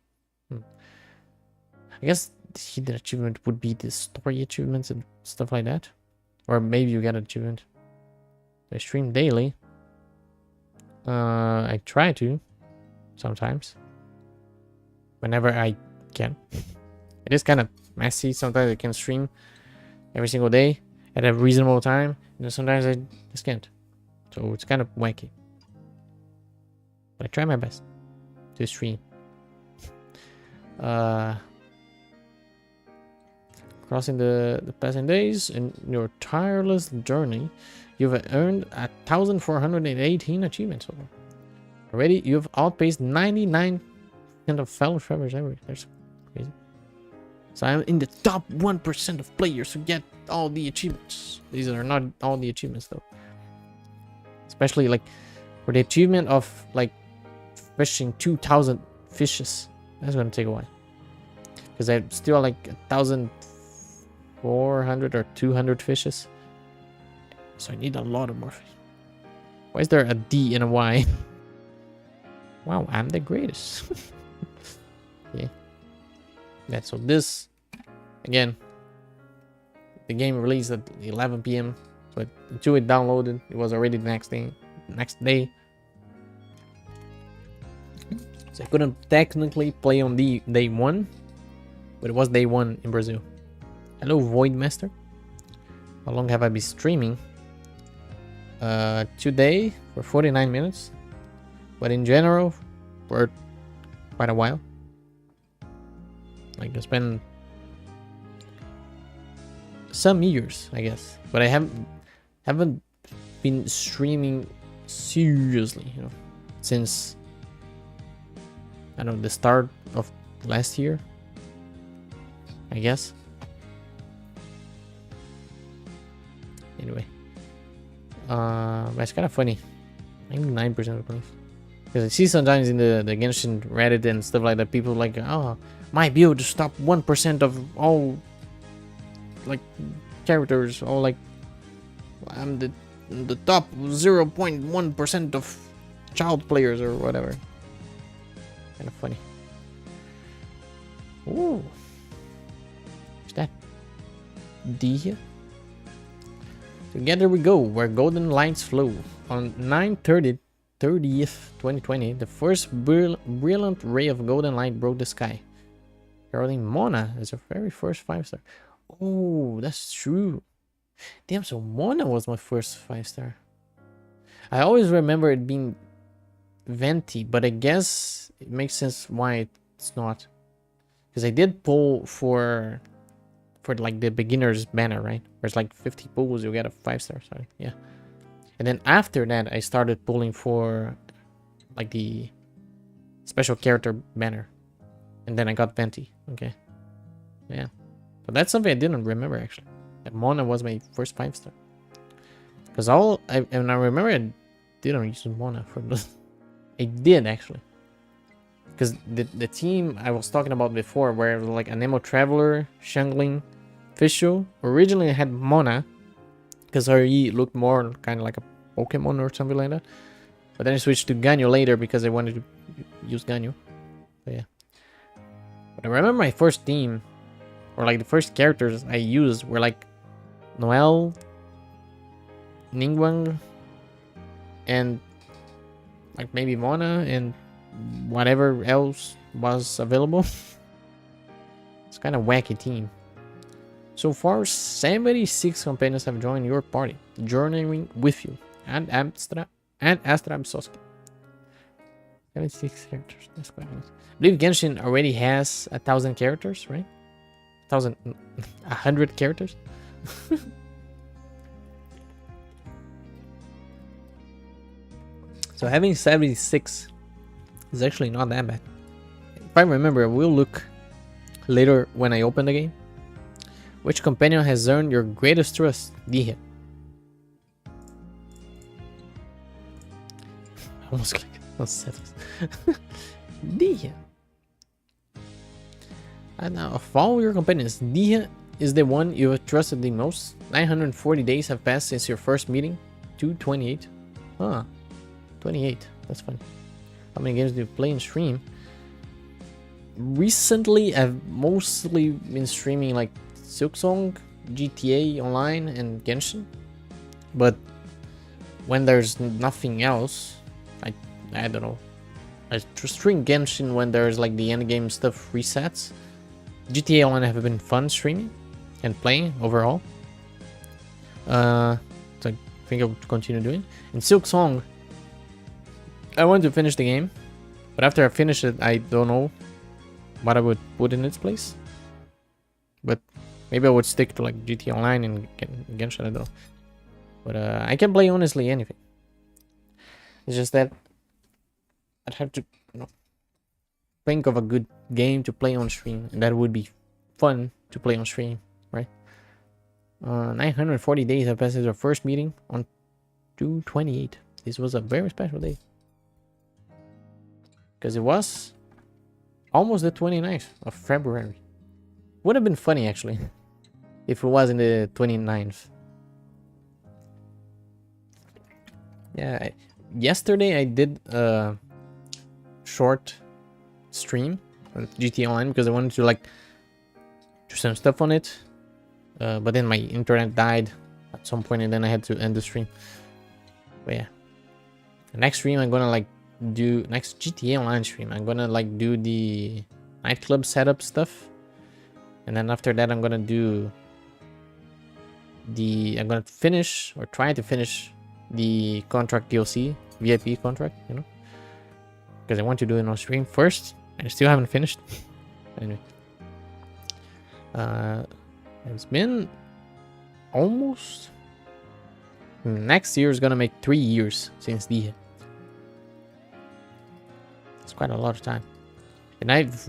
I guess the hidden achievement would be the story achievements and stuff like that. Or maybe you get an achievement. I stream daily. I try to. Sometimes. Whenever I can. It is kind of messy. Sometimes I can stream every single day. at a reasonable time, and then sometimes I just can't. So it's kind of wacky. But I try my best to stream. Crossing the passing days in your tireless journey, you've earned 1,418 achievements so far. Already, you've outpaced 99% of fellow travelers everywhere. That's crazy. So I'm in the top 1% of players who get all the achievements. These are not all the achievements though. Especially like for the achievement of like fishing 2,000 fishes. That's gonna take a while. Because I still like 1,400 or 200 fishes. So I need a lot of more fish. Why is there a D and a Y? Wow, I'm the greatest. Yeah. Yeah, so this, again, the game released at 11 p.m. So until it downloaded, it was already the next day. So I couldn't technically play on the day 1, but it was day 1 in Brazil. Hello, Void Master. How long have I been streaming? Today for 49 minutes, but in general for quite a while. Like I spent some years, I guess, but I haven't been streaming seriously, you know, since I don't know, the start of last year, I guess. Anyway, but it's kind of funny. 99% of the place. Because I see sometimes in the Genshin Reddit and stuff like that, people like, oh, my build to stop 1% of all like characters, or like I'm the top 0.1% of child players or whatever. Kind of funny. Ooh, what's that? D here. Together we go, where golden lights flow. On 9/30th, 2020, the first brilliant ray of golden light broke the sky, heralding Mona as her very first 5-star. Oh, that's true. Damn, so Mona was my first 5-star. I always remember it being Venti, but I guess it makes sense why it's not. Because I did pull for like the beginner's banner, right? Where it's like 50 pulls, you get a 5-star. Sorry, yeah. And then after that, I started pulling for like the special character banner, and then I got Venti. Okay, yeah. But that's something I didn't remember actually. That Mona was my first 5-star. Because I remember I didn't use Mona for this. I did actually. Because the team I was talking about before, where like Anemo Traveler, Shangling, Fishu, originally I had Mona, because her E looked more kind of like a Pokemon or something like that. But then I switched to Ganyu later because I wanted to use Ganyu. So yeah. But I remember my first team, or like the first characters I used were like Noelle, Ningguang, and like maybe Mona and whatever else was available. It's kind of wacky team. So far, 76 companions have joined your party, journeying with you, and Astra Sosuke. 76 characters. That's quite nice. I believe Genshin already has 1,000 characters, right? 100 characters. So having 76 is actually not that bad. If I remember, I will look later when I open the game. Which companion has earned your greatest trust? Dije. Almost clicked. Dije. And now, of all your companions, Dije is the one you have trusted the most. 940 days have passed since your first meeting. 228. Huh. 28. That's funny. How many games do you play and stream? Recently, I've mostly been streaming like Silksong, GTA Online, and Genshin. But when there's nothing else, I don't know. I stream Genshin when there's like the endgame stuff resets. GTA Online have been fun streaming and playing overall. So I think I'll continue doing. In Silk Song, I want to finish the game, but after I finish it, I don't know what I would put in its place. But maybe I would stick to like GT Online and Genshin, I don't know. But I can play honestly anything. It's just that I'd have to, you know, think of a good game to play on stream, and that would be fun to play on stream, right? 940 days have passed since our first meeting on 2/28. This was a very special day. Because it was almost the 29th of February. Would have been funny, actually, if it was in the 29th. Yeah, yesterday I did a short stream on GT Online because I wanted to, like, do some stuff on it. But then my internet died at some point and then I had to end the stream. But yeah. The next stream I'm gonna, like, do next GTA Online stream. I'm gonna like do the nightclub setup stuff, and then after that I'm gonna finish or try to finish the contract DLC VIP contract, you know, because I want to do it on stream first and I still haven't finished. Anyway, it's been almost, next year is gonna make 3 years since the quite a lot of time, and I've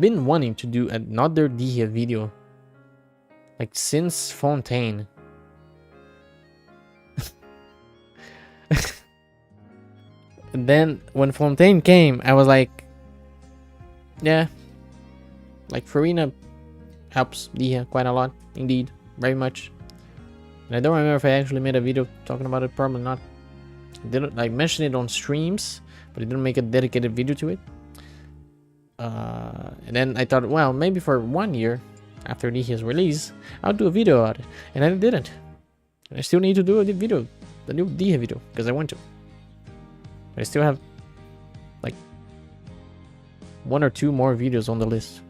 been wanting to do another Dihya video like since Fontaine. And then when Fontaine came, I was like, yeah, like Farina helps Dihya quite a lot, indeed, very much. And I don't remember if I actually made a video talking about it, probably not. I didn't like mention it on streams, but I didn't make a dedicated video to it. And then I thought, well, maybe for 1 year after Dihya's release, I'll do a video about it. And I didn't. And I still need to do a video, the new Dihya video, because I want to. I still have like 1 or 2 more videos on the list.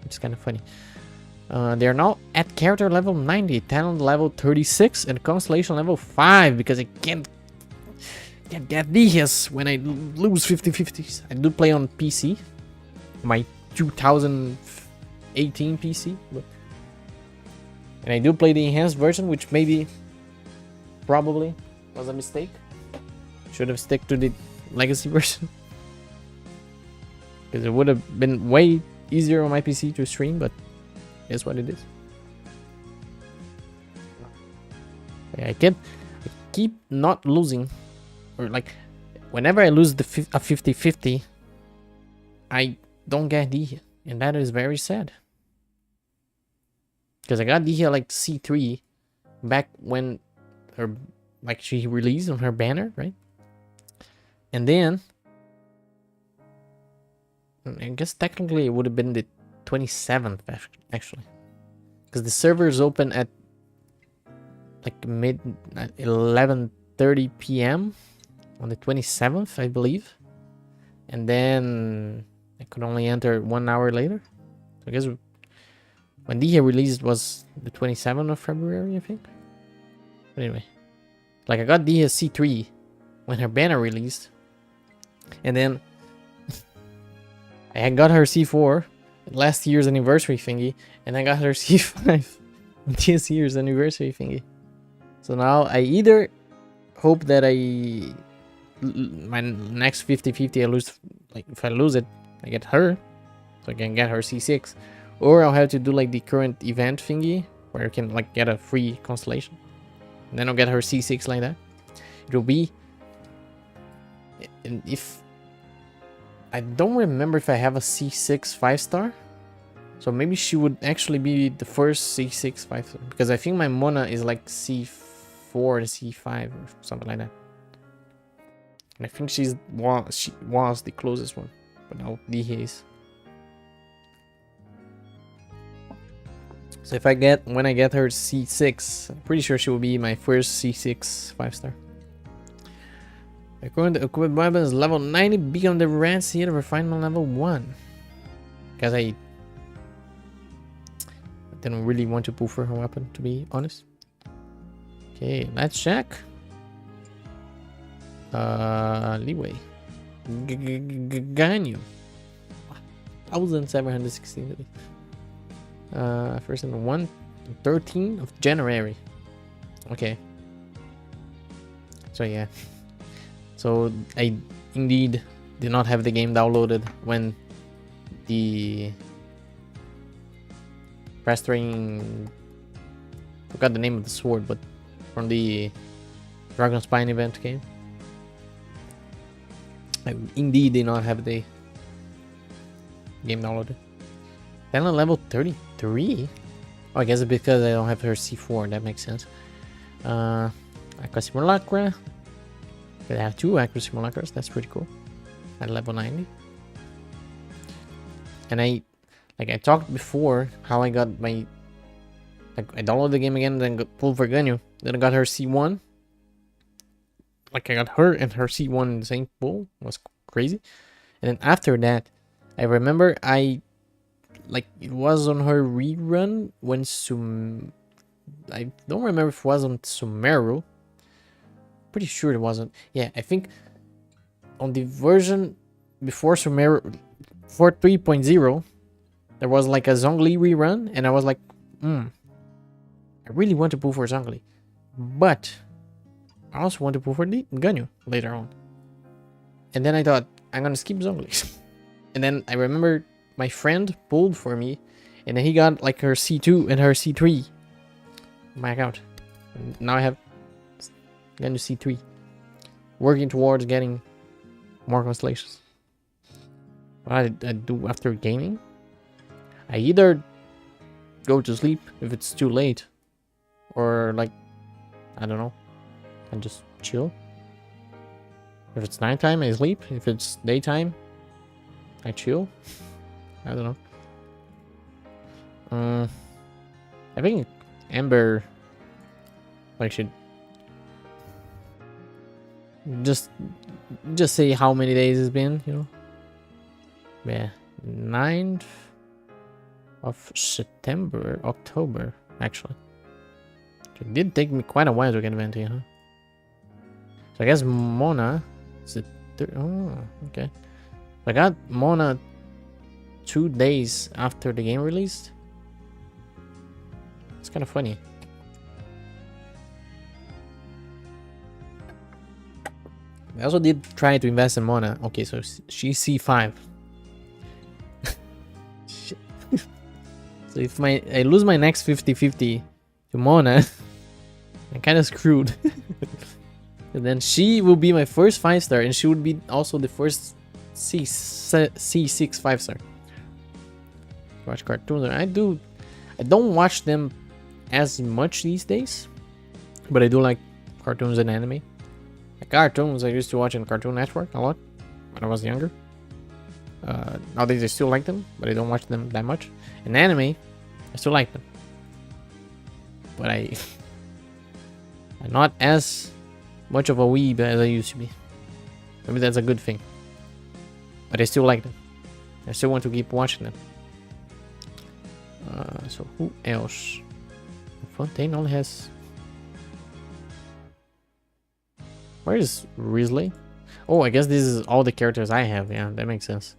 It's kind of funny. They are now at character level 90, talent level 36, and constellation level 5, because I can't get Dihya's when I lose 50/50s. I do play on PC, my 2018 PC, and I do play the enhanced version, which probably was a mistake. Should have stuck to the legacy version, because it would have been way easier on my PC to stream, but it's what it is. I keep not losing, or like whenever I lose a 50/50, I don't get Dihya, and that is very sad. Because I got Dihya like C3 back when she released on her banner, right? And then I guess technically it would have been the 27th actually, because the servers open at like 11:30 p.m. on the 27th, I believe, and then I could only enter 1 hour later. So I guess when Dihya released was the 27th of February, I think. But anyway, like I got Dihya C3 when her banner released, and then I got her C4 last year's anniversary thingy, and I got her C5 this year's anniversary thingy. So now I either hope that my next 50/50 I lose, like if I lose it, I get her, so I can get her C6, or I'll have to do like the current event thingy where I can like get a free constellation, and then I'll get her C6 like that. It'll be, and if I don't remember if I have a C6 5-star, so maybe she would actually be the first C6 5-star, because I think my Mona is like C4 and C5 or something like that. And I think she was the closest one, but now Dihya is. So when I get her C6, I'm pretty sure she will be my first C6 5-star. According to equipment weapons, level 90 become the red seed of final level 1. Because didn't really want to pull for her weapon, to be honest. Okay, let's check. Leeway. Ganyu. 1,716. First and 13th of January. Okay. So yeah. So I indeed did not have the game downloaded when the Restoring, forgot the name of the sword, but from the Dragon Spine event came. I indeed did not have the game downloaded. Then on level 33. Oh, I guess it's because I don't have her C4. That makes sense. Aqua Simulacra. I have 2 Aqua Simulacras. That's pretty cool. At level 90. And I talked before how I got my, like, I downloaded the game again, then got pulled for Ganyu. Then I got her C1. Like, I got her and her C1 in the same pull. It was crazy. And then after that, I remember it was on her rerun when I don't remember if it was on Sumeru. Pretty sure it wasn't. Yeah, I think on the version before Sumeru 4.3.0, there was like a Zhongli rerun, and I was like, I really want to pull for Zhongli, but I also want to pull for Ganyu later on. And then I thought, I'm gonna skip Zhongli. And then I remember my friend pulled for me, and then he got like her C2 and her C3 on my account. And now I have Ganyu C3. Working towards getting more constellations. What I do after gaming? I either go to sleep if it's too late, or like, I don't know, and just chill. If it's nighttime, I sleep. If it's daytime, I chill. I don't know. I think Ember, like, should just say how many days it's been, you know. Yeah, 9th of September, October, actually. It did take me quite a while to get Venti, huh? So I guess Mona is it? Oh, okay. I got Mona 2 days after the game released. It's kind of funny. I also did try to invest in Mona. Okay, so she's C5. Shit. So if I lose my next 50-50 to Mona, I'm kind of screwed. And then she will be my first 5-star, and she would be also the first C6 5-star. Watch cartoons. I don't watch them as much these days, but I do like cartoons and anime. Like cartoons, I used to watch on Cartoon Network a lot when I was younger. Nowadays I still like them, but I don't watch them that much. And anime, I still like them, but I'm not as much of a weeb as I used to be. Maybe that's a good thing, but I still like them. I still want to keep watching them. So who else? Fontaine only has. Where is Risley? Oh, I guess this is all the characters I have. Yeah, that makes sense.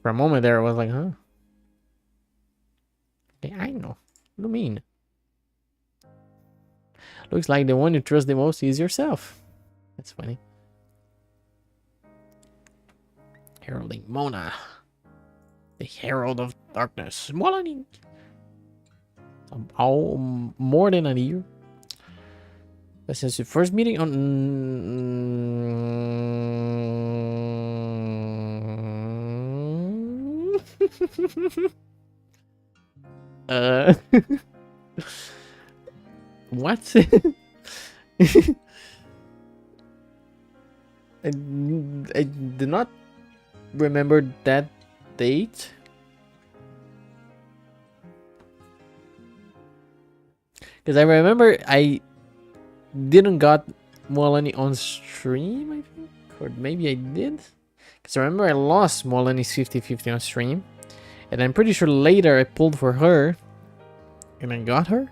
For a moment there, I was like, huh? Okay, I know. What do you mean? Looks like the one you trust the most is yourself. That's funny. Heralding Mona. The Herald of Darkness. More than a year. But since the first meeting on... What? I do not remember that date. Because I remember I didn't got Molani on stream, I think. Or maybe I did. Because I remember I lost Molani's 50-50 on stream. And I'm pretty sure later I pulled for her. and I got her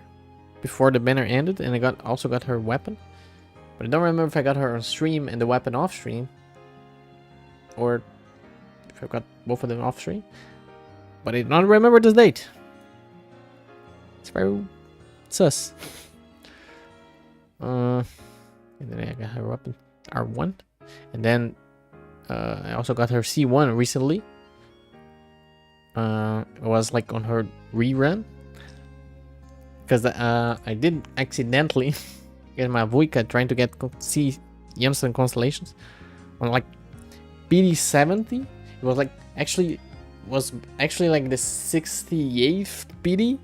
before the banner ended, and I also got her weapon. But I don't remember if I got her on stream and the weapon off stream, or if I got both of them off stream. But I don't remember the date. It's very sus. And then I got her weapon R1, and then I also got her C1 recently. It was like on her rerun, because I did accidentally get my Vuika trying to get Gems and Constellations on like PD 70. It was actually like the 68th PD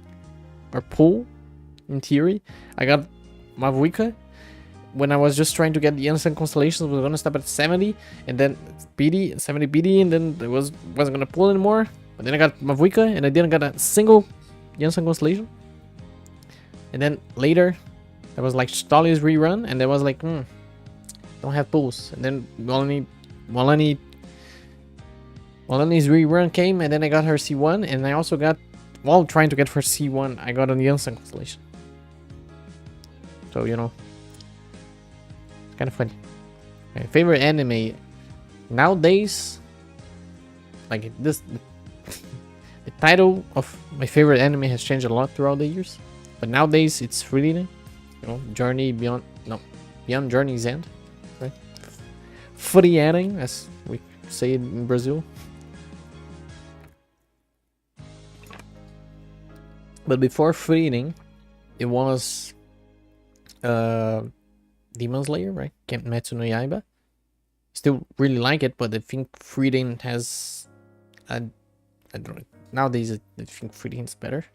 or pull in theory. I got my Vuika when I was just trying to get the Gems and Constellations. Was gonna stop at 70, and then 70 PD, and then it wasn't gonna pull anymore. But then I got my Vuika, and I didn't get a single Gems and Constellation. And then later, there was like Stolly's rerun, and there was like, don't have pulls. And then Walani's rerun came, and then I got her C1, and I also got, while trying to get her C1, I got an Instant Constellation. So, you know, it's kind of funny. My favorite anime nowadays, like this, the title of my favorite anime has changed a lot throughout the years. But nowadays, it's Freedom. You know, Beyond Journey's End, right? Frieren, as we say it in Brazil. But before Freedom, it was Demon Slayer, right? Kimetsu no Yaiba. Still really like it, but I think Freedom has, I don't know. Nowadays, I think Freedom's better.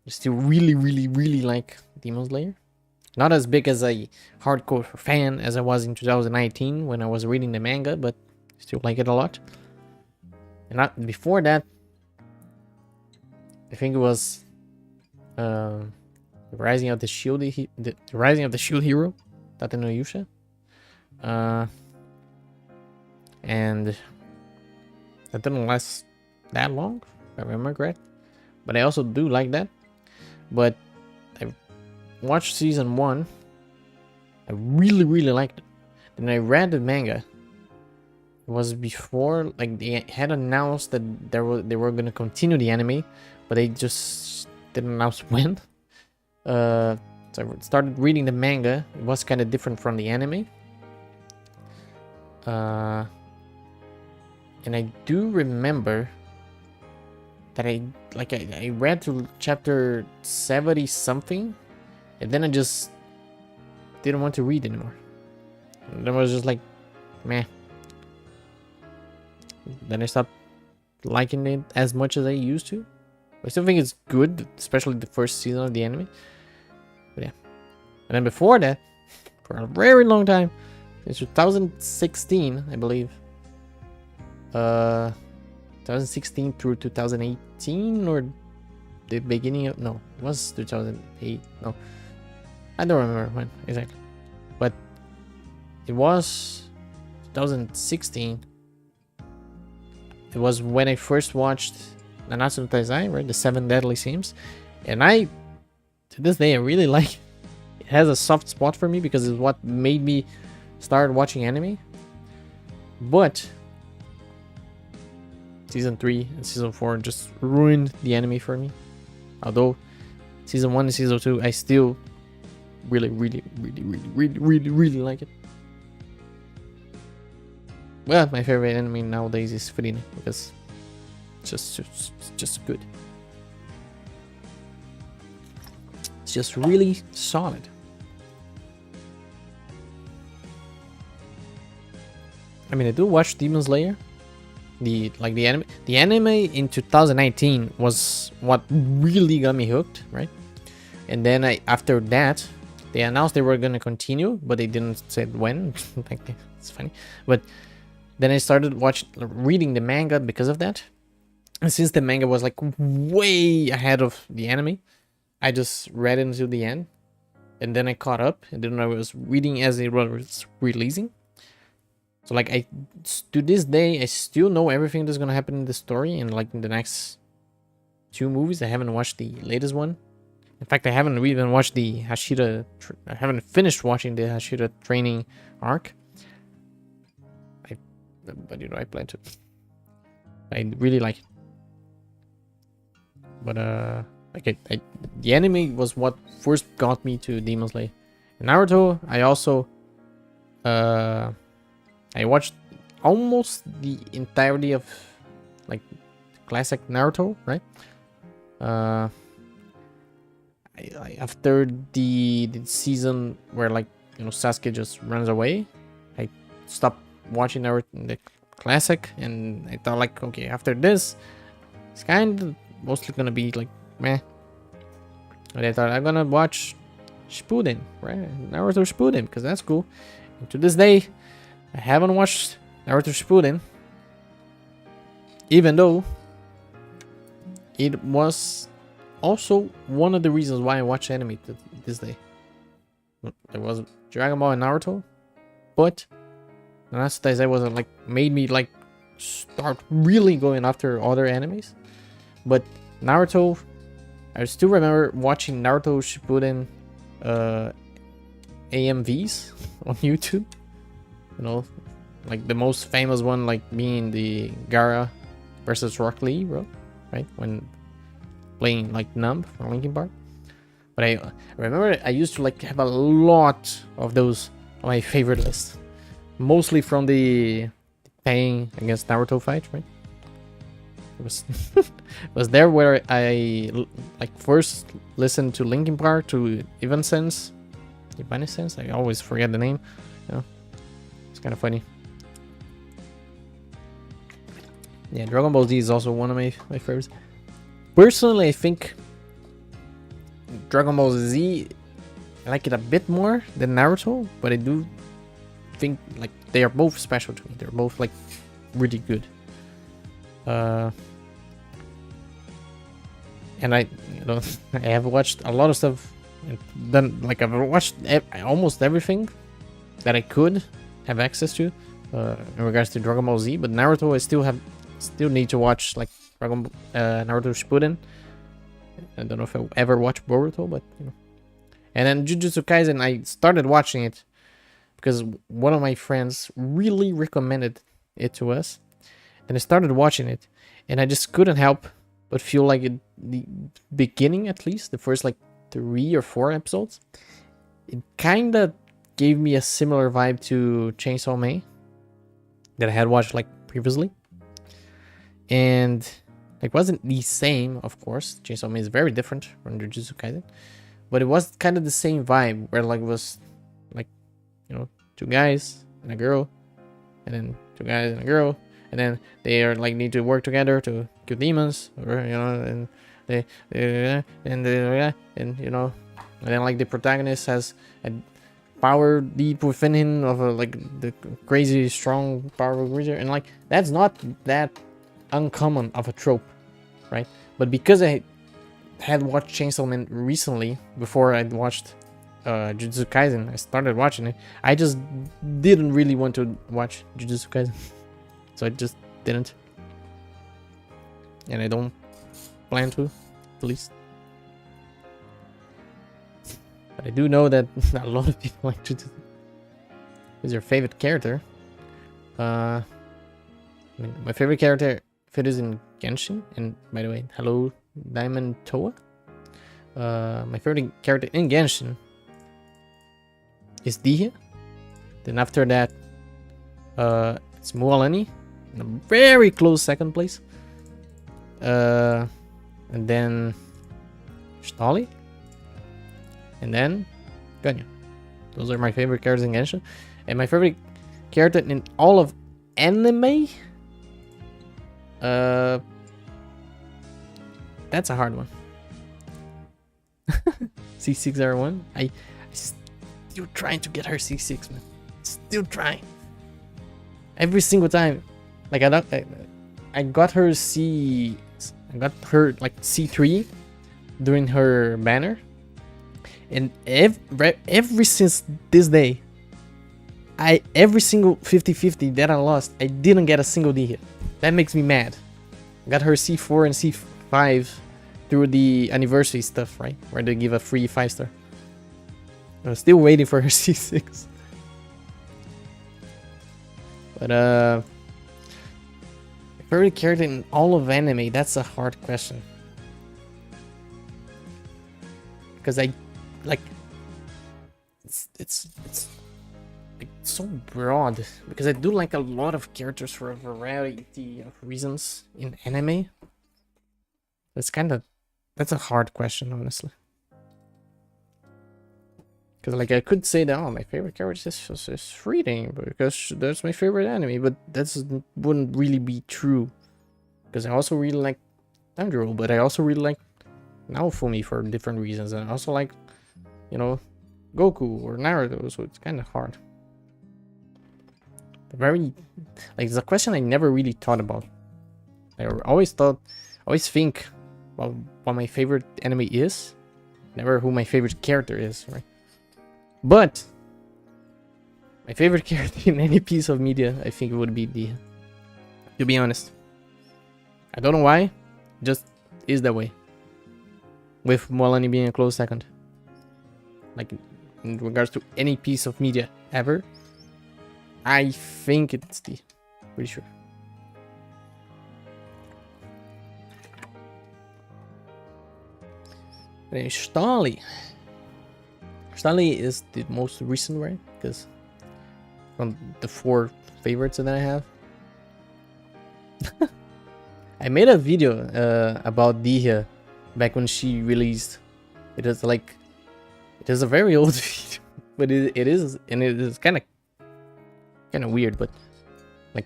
I still really like Demon Slayer. Not as big as a hardcore fan as I was in 2019 when I was reading the manga, but still like it a lot. And before that, I think it was the Rising of the Shield, the Rising of the Shield Hero, Tate no Yusha. And that didn't last that long, if I remember correct. But I also do like that. But I watched season 1. I really liked it. Then I read the manga. It was before, like, they had announced that they were gonna continue the anime, but they just didn't announce when. So I started reading the manga. It was kind of different from the anime. And I do remember that I read to chapter 70 something, and then I just didn't want to read anymore. And then I was just like, meh. Then I stopped liking it as much as I used to. I still think it's good, especially the first season of the anime. But yeah. And then before that, for a very long time, since 2016, I believe. 2016 through 2018, or the beginning of, no, it was 2008. No, I don't remember when exactly, but it was 2016. It was when I first watched Nanatsu no Taizai, right, the 7 Deadly Sins, and to this day I really like it. It has a soft spot for me because it's what made me start watching anime. But season 3 and season 4 just ruined the anime for me. Although season 1 and season 2, I still really like it. Well, my favorite anime nowadays is Frine because it's just good. It's just really solid. I mean, I do watch Demon Slayer. The anime in 2019 was what really got me hooked, right? And then after that, they announced they were gonna continue, but they didn't say when. It's funny, but then I started reading the manga because of that. And since the manga was like way ahead of the anime, I just read it until the end, and then I caught up, and then I was reading as it was releasing. So like to this day, I still know everything that's gonna happen in the story, and like in the next 2 movies. I haven't watched the latest one In fact, I haven't even watched the Hashira. I haven't finished watching the Hashira training arc. But you know, I plan to. I really like it. But like the anime was what first got me to Demon Slayer. In Naruto, I also I watched almost the entirety of like classic Naruto, right? After the season where, like, you know, Sasuke just runs away, I stopped watching Naruto, the classic, and I thought, like, okay, after this, it's kind of mostly gonna be like meh. And I thought I'm gonna watch Shippuden, right? Naruto Shippuden, because that's cool. And to this day, I haven't watched Naruto Shippuden, even though it was also one of the reasons why I watch anime to this day. There was Dragon Ball and Naruto, but Nanatsu Taizai was like made me like start really going after other animes. But Naruto, I still remember watching Naruto Shippuden AMVs on YouTube. You know, like the most famous one, like being the Gaara versus Rock Lee, bro, right? When playing like Numb from Linkin Park. But I remember I used to like have a lot of those on my favorite list, mostly from the Pain against Naruto fight, right? It was it was there where I like first listened to Linkin Park, to Evanescence. I always forget the name. You know, it's kind of funny. Yeah, Dragon Ball Z is also one of my favorites. Personally, I think Dragon Ball Z, I like it a bit more than Naruto, but I do think like they are both special to me. They're both like really good. And I, you know, I have watched a lot of stuff, and then like I've watched almost everything that I could have access to in regards to Dragon Ball Z. But Naruto, I still need to watch like Naruto Shippuden. I don't know if I ever watched Boruto, but you know. And then Jujutsu Kaisen, I started watching it because one of my friends really recommended it to us, and I started watching it, and I just couldn't help but feel like the beginning, at least the first like 3 or 4 episodes, it kind of gave me a similar vibe to Chainsaw Man that I had watched like previously. And it wasn't the same, of course. Chainsaw Man is very different from Jujutsu Kaisen, but it was kind of the same vibe, where like it was like, you know, 2 guys and a girl, and then 2 guys and a girl, and then they are like need to work together to kill demons, or you know, and and you know, and then like the protagonist has a power deep within him of a, like the crazy strong powerful creature, and like that's not that uncommon of a trope, right? But because I had watched Chainsaw Man recently, before I'd watched Jujutsu Kaisen, I started watching it. I just didn't really want to watch Jujutsu Kaisen, so I just didn't, and I don't plan to, at least. But I do know that a lot of people like Jujutsu. Who's your favorite character? I mean, my favorite character, if it is in Genshin, and by the way, hello Diamond Toa. My favorite character in Genshin is Dihya. Then after that, it's Mualani in a very close second place. And then Shtali, and then Ganya. Those are my favorite characters in Genshin. And my favorite character in all of anime, that's a hard one. C6R1. I still trying to get her C6, man. Still trying. Every single time. Like I got her like C3 during her banner, and every since this day, every single 50-50 that I lost, I didn't get a single D hit. That makes me mad. I got her C4 and C5 through the anniversary stuff, right? Where they give a free 5-star. I'm still waiting for her C6. But favorite character in all of anime, that's a hard question. Because I like it's like so broad, because I do like a lot of characters for a variety of reasons in anime. That's a hard question, honestly. Because like I could say that, oh, my favorite character is reading because that's my favorite anime, but that wouldn't really be true. Because I also really like Tanjiro, but I also really like Naofumi for different reasons, and I also like, you know, Goku or Naruto, so it's kind of hard. It's a question I never really thought about. I always think about what my favorite anime is, never who my favorite character is, right? But my favorite character in any piece of media, I think it would be Dio. To be honest, I don't know why, just is that way. With Mualani being a close second. Like, in regards to any piece of media ever, I think it's Dio. Pretty sure. And Stali. Stali is the most recent, right? Because from the 4 favorites that I have. I made a video about Dihya back when she released. It is a very old video, but it is kind of weird, but like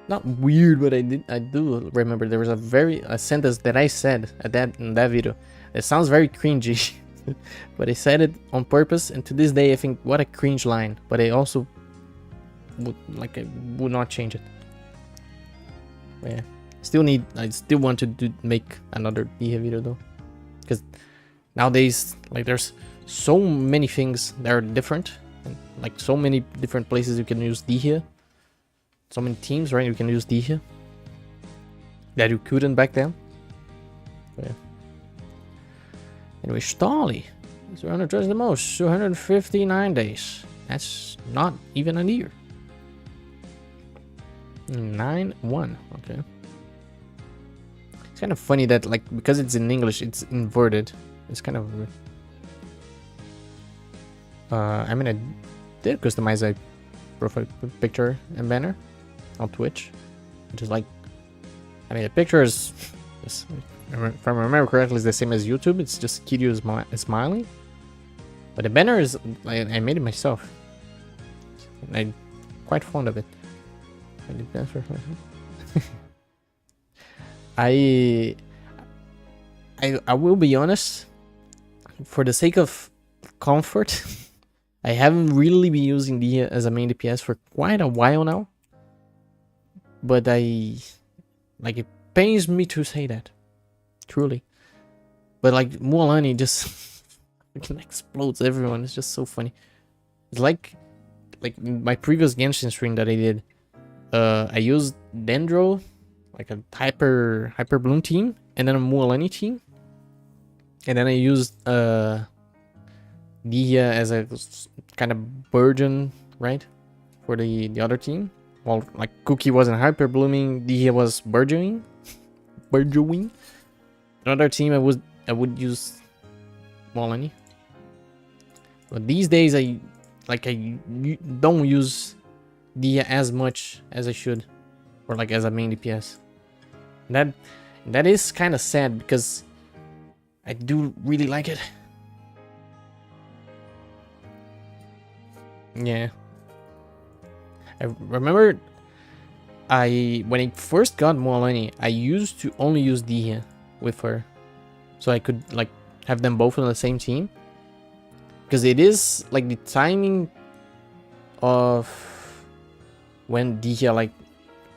not weird, but I do remember there was a sentence that I said in that video. It sounds very cringy, but I said it on purpose, and to this day I think what a cringe line. But I also I would not change it. But yeah. I still want to make another Dihya video though, because nowadays there's so many things that are different, and like so many different places you can use Dihya, so many teams, right? You can use Dihya that you couldn't back then. But yeah. Anyway, Stali is around address the most, 259 days. That's not even a year. 9-1. Okay. It's kind of funny that because it's in English, it's inverted. It's kind of weird. I mean, I did customize a profile picture and banner on Twitch, which is I mean, the picture is, if I remember correctly, is the same as YouTube. It's just Kiryu smiling, but the banner is I made it myself. I'm quite fond of it. I did that for I will be honest, for the sake of comfort, I haven't really been using Dihya as a main DPS for quite a while now. But it pains me to say that, truly. But Mualani just explodes everyone. It's just so funny. It's like my previous Genshin stream that I did. I used Dendro, like a hyper bloom team, and then a Mualani team, and then I used Dihya as a kind of burgeon, right, for the other team. Well, Cookie wasn't hyper blooming, Dihya was burgeoning. Another team I would use Mualani. But these days I don't use Dihya as much as I should, or as a main DPS. That is kind of sad because I do really like it. Yeah. I remember when I first got Mualani, I used to only use Dihya with her, so I could have them both on the same team. Because it is the timing of when Dihya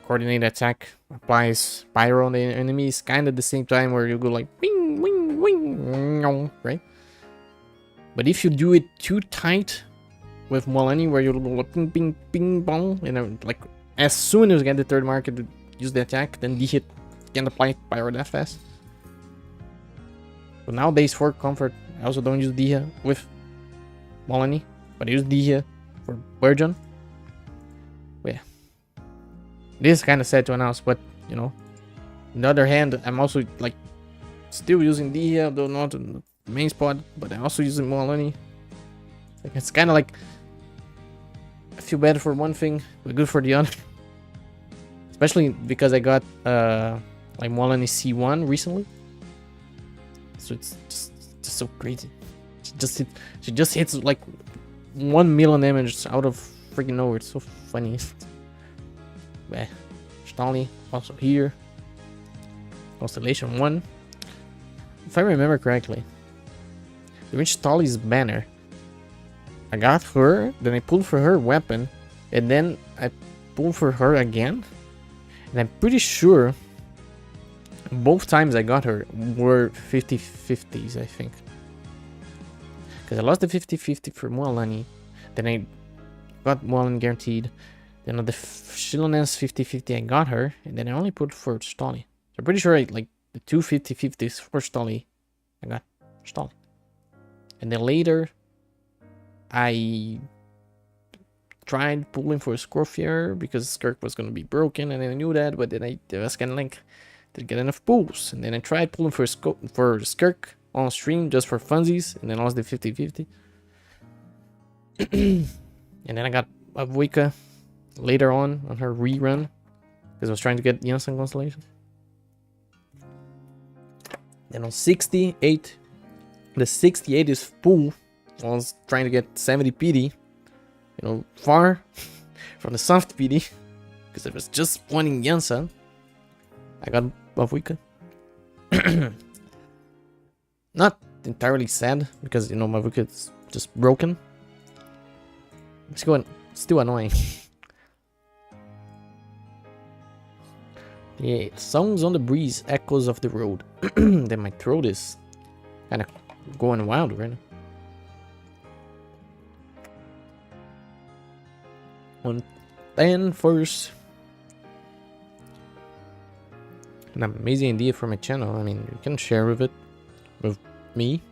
coordinate attack applies pyro on the enemy is kind of the same time where you go bing wing wing, right? But if you do it too tight with Mualani, where you're ping ping ping bong, and as soon as you get the third market to use the attack, then Dihya can't apply pyro that fast. So nowadays for comfort, I also don't use Dia with Molani, but I use Dia for Virgin. But yeah. This is kind of sad to announce, but you know, on the other hand, I'm also like still using Dia, though not in the main spot, but I'm also using Molani. Like, it's kind of like I feel bad for one thing, but good for the other. Especially because I got like Molani C1 recently. So it's just so crazy. She just hits like 1 million damage out of freaking nowhere. It's so funny. But Stali also here. Constellation 1. If I remember correctly, to reach Stali's banner, I got her, then I pulled for her weapon, and then I pulled for her again. And I'm pretty sure both times I got her were 50-50s, I think. Because I lost the 50-50 for Mualani, then I got Mualani guaranteed. Then on the Shilonen's 50-50 I got her, and then I only put for Stali. So I'm pretty sure like the two 50-50s for Stali, I got Stali. And then later, I tried pulling for Scorpier because Skirk was going to be broken, and I knew that, but then I was kind of like, didn't get enough pulls. And then I tried pulling for Skirk on stream just for funsies, and then lost the 50-50. And then I got Avuika later on her rerun because I was trying to get Janssen Constellation. Then on 68, the 68 is full. I was trying to get 70 PD, you know, far from the soft PD because I was just wanting Janssen. I got Avuika. Not entirely sad because, you know, my Avuika is just broken. It's still annoying. Yeah, songs on the breeze, echoes of the road. Then my throat is kind of going wild right now. On 10 first. An amazing idea for my channel. I mean, you can share with me.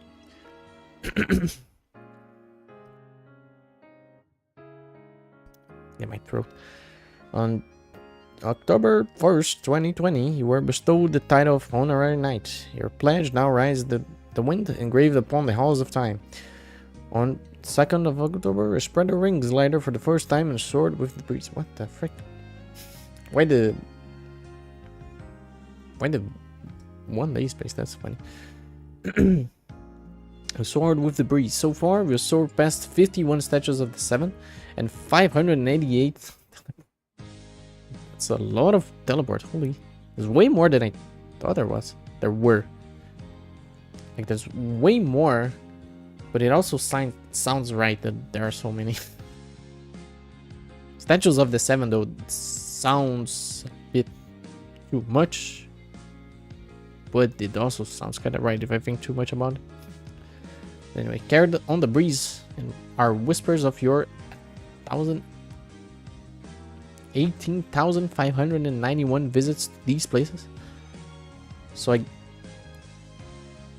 Yeah, my throat. On October 1st, 2020, you were bestowed the title of Honorary Knight. Your pledge now rises the wind engraved upon the halls of time. On 2nd of October, a spreader ring glider for the first time and soared with the breeze. What the frick? Why the 1 day space? That's funny. Soared with the breeze. So far, we've soared past 51 statues of the 7 and 588. That's a lot of teleport. Holy, there's way more than I thought there was. There were. Like, there's way more, but it also sounds right that there are so many. Statues of the 7, though, sounds a bit too much, but it also sounds kind of right if I think too much about it. Anyway, carried on the breeze and are whispers of your 18,591 visits to these places. So I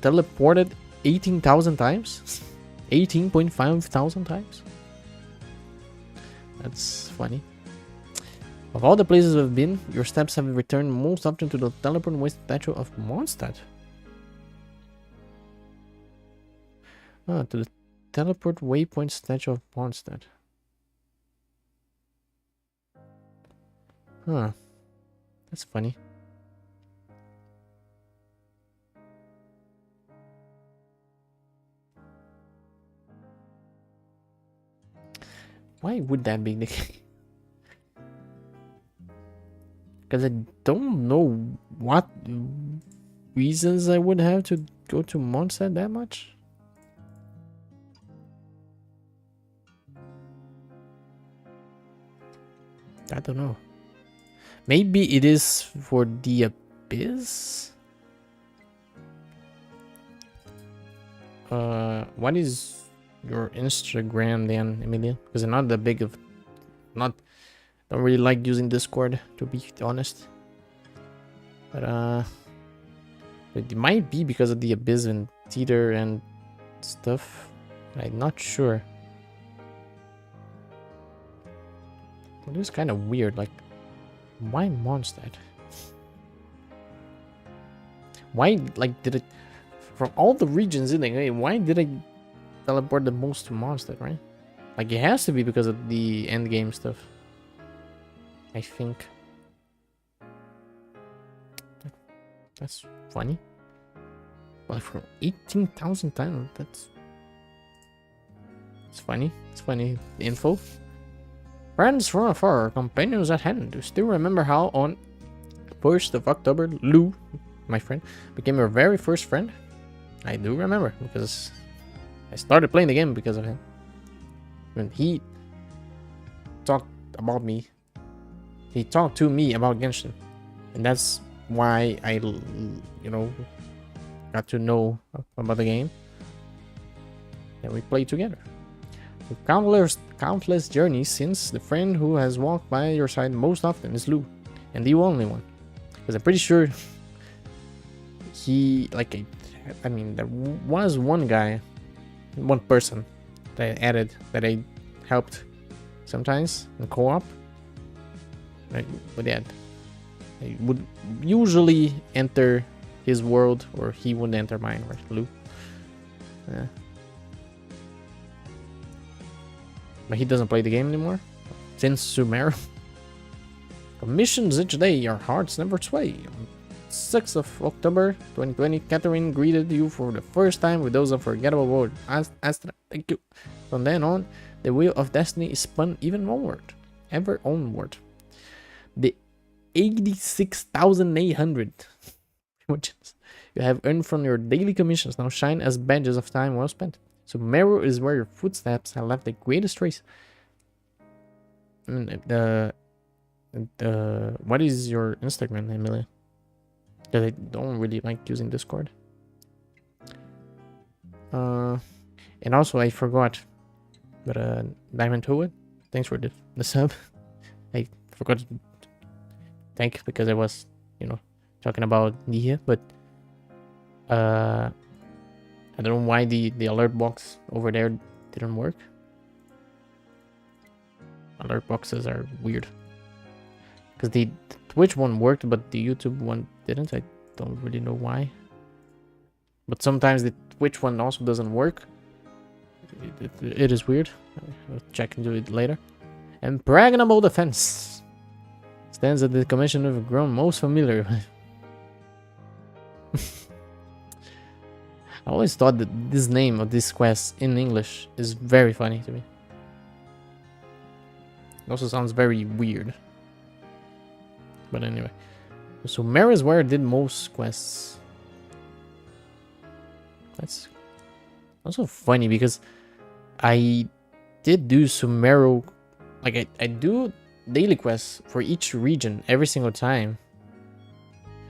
teleported 18,000 times. 18.5 thousand times. That's funny. Of all the places we've been, your steps have returned most often to the teleport waste statue of Mondstadt. Ah, to the teleport waypoint statue of Mondstadt. Huh. That's funny. Why would that be the case? Because I don't know what reasons I would have to go to Mondstadt that much. I don't know. Maybe it is for the Abyss? What is your Instagram then, Emilia? Because I'm not that big of... don't really like using Discord, to be honest. But it might be because of the Abyss and theater and stuff. I'm not sure. It is kind of weird. Like, why Mondstadt? Why, like, did it from all the regions in the game? Why did I teleport the most to Mondstadt, right? Like, it has to be because of the end game stuff, I think. That's funny. But for 18,000 times, it's funny. It's funny info. Friends from afar, companions at hand. Do you still remember how on 1st of October, Lou, my friend, became your very first friend? I do remember, because I started playing the game because of him. When he talked about me, he talked to me about Genshin. And that's why I, you know, got to know about the game. And we played together. Countless journeys since, the friend who has walked by your side most often is Lou, and the only one. Because I'm pretty sure he, like, I mean, there was one guy, one person that I added, that I helped sometimes in co-op. Right, but yeah, I would usually enter his world, or he would enter mine, right, Lou? Yeah. But he doesn't play the game anymore since Sumeru. Commissions each day, your hearts never sway. On 6th of October 2020, Catherine greeted you for the first time with those unforgettable words. Astra, thank you. From then on, the wheel of destiny is spun even onward. Ever onward. The 86,800 you have earned from your daily commissions now shine as badges of time well spent. Sumeru is where your footsteps have left the greatest trace. What is your Instagram, Emilia? Because I don't really like using Discord. And also I forgot, but Diamond Toad, thanks for the sub. I forgot to thank because I was, you know, talking about Nia, but I don't know why the alert box over there didn't work. Alert boxes are weird. Because the Twitch one worked, but the YouTube one didn't. I don't really know why. But sometimes the Twitch one also doesn't work. It is weird. I'll check into it later. Impregnable Defense stands at the commission of grown most familiar with. I always thought that this name of this quest in English is very funny to me. It also sounds very weird. But anyway. So Marisware did most quests. That's also funny because I did do Sumeru. Like I do daily quests for each region every single time.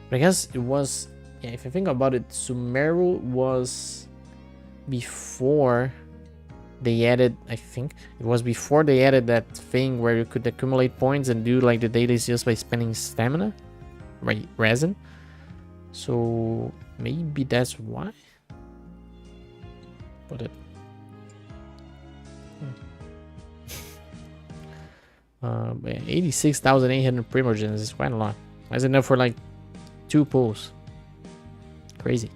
But I guess it was... Yeah, if you think about it, Sumeru was before they added, I think it was before they added that thing where you could accumulate points and do like the dailies just by spending stamina, right? Resin. So maybe that's why. But 86,800 Primogens is quite a lot. That's enough for like 2 pulls. Crazy.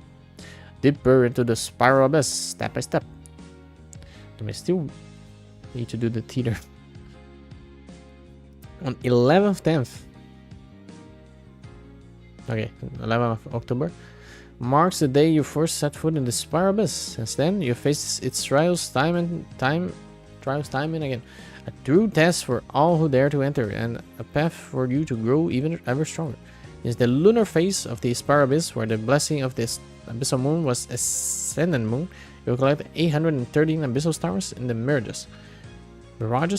Deeper into the spiral abyss, step by step. And I still need to do the theater. On 11th, 10th. Okay, 11th of October. Marks the day you first set foot in the spiral abyss. Since then, you face its trials time and again. A true test for all who dare to enter, and a path for you to grow even ever stronger. Is the lunar phase of the spiral abyss, where the blessing of this abyssal moon was ascendant moon. You will collect 813 abyssal stars in the mirages. Throughout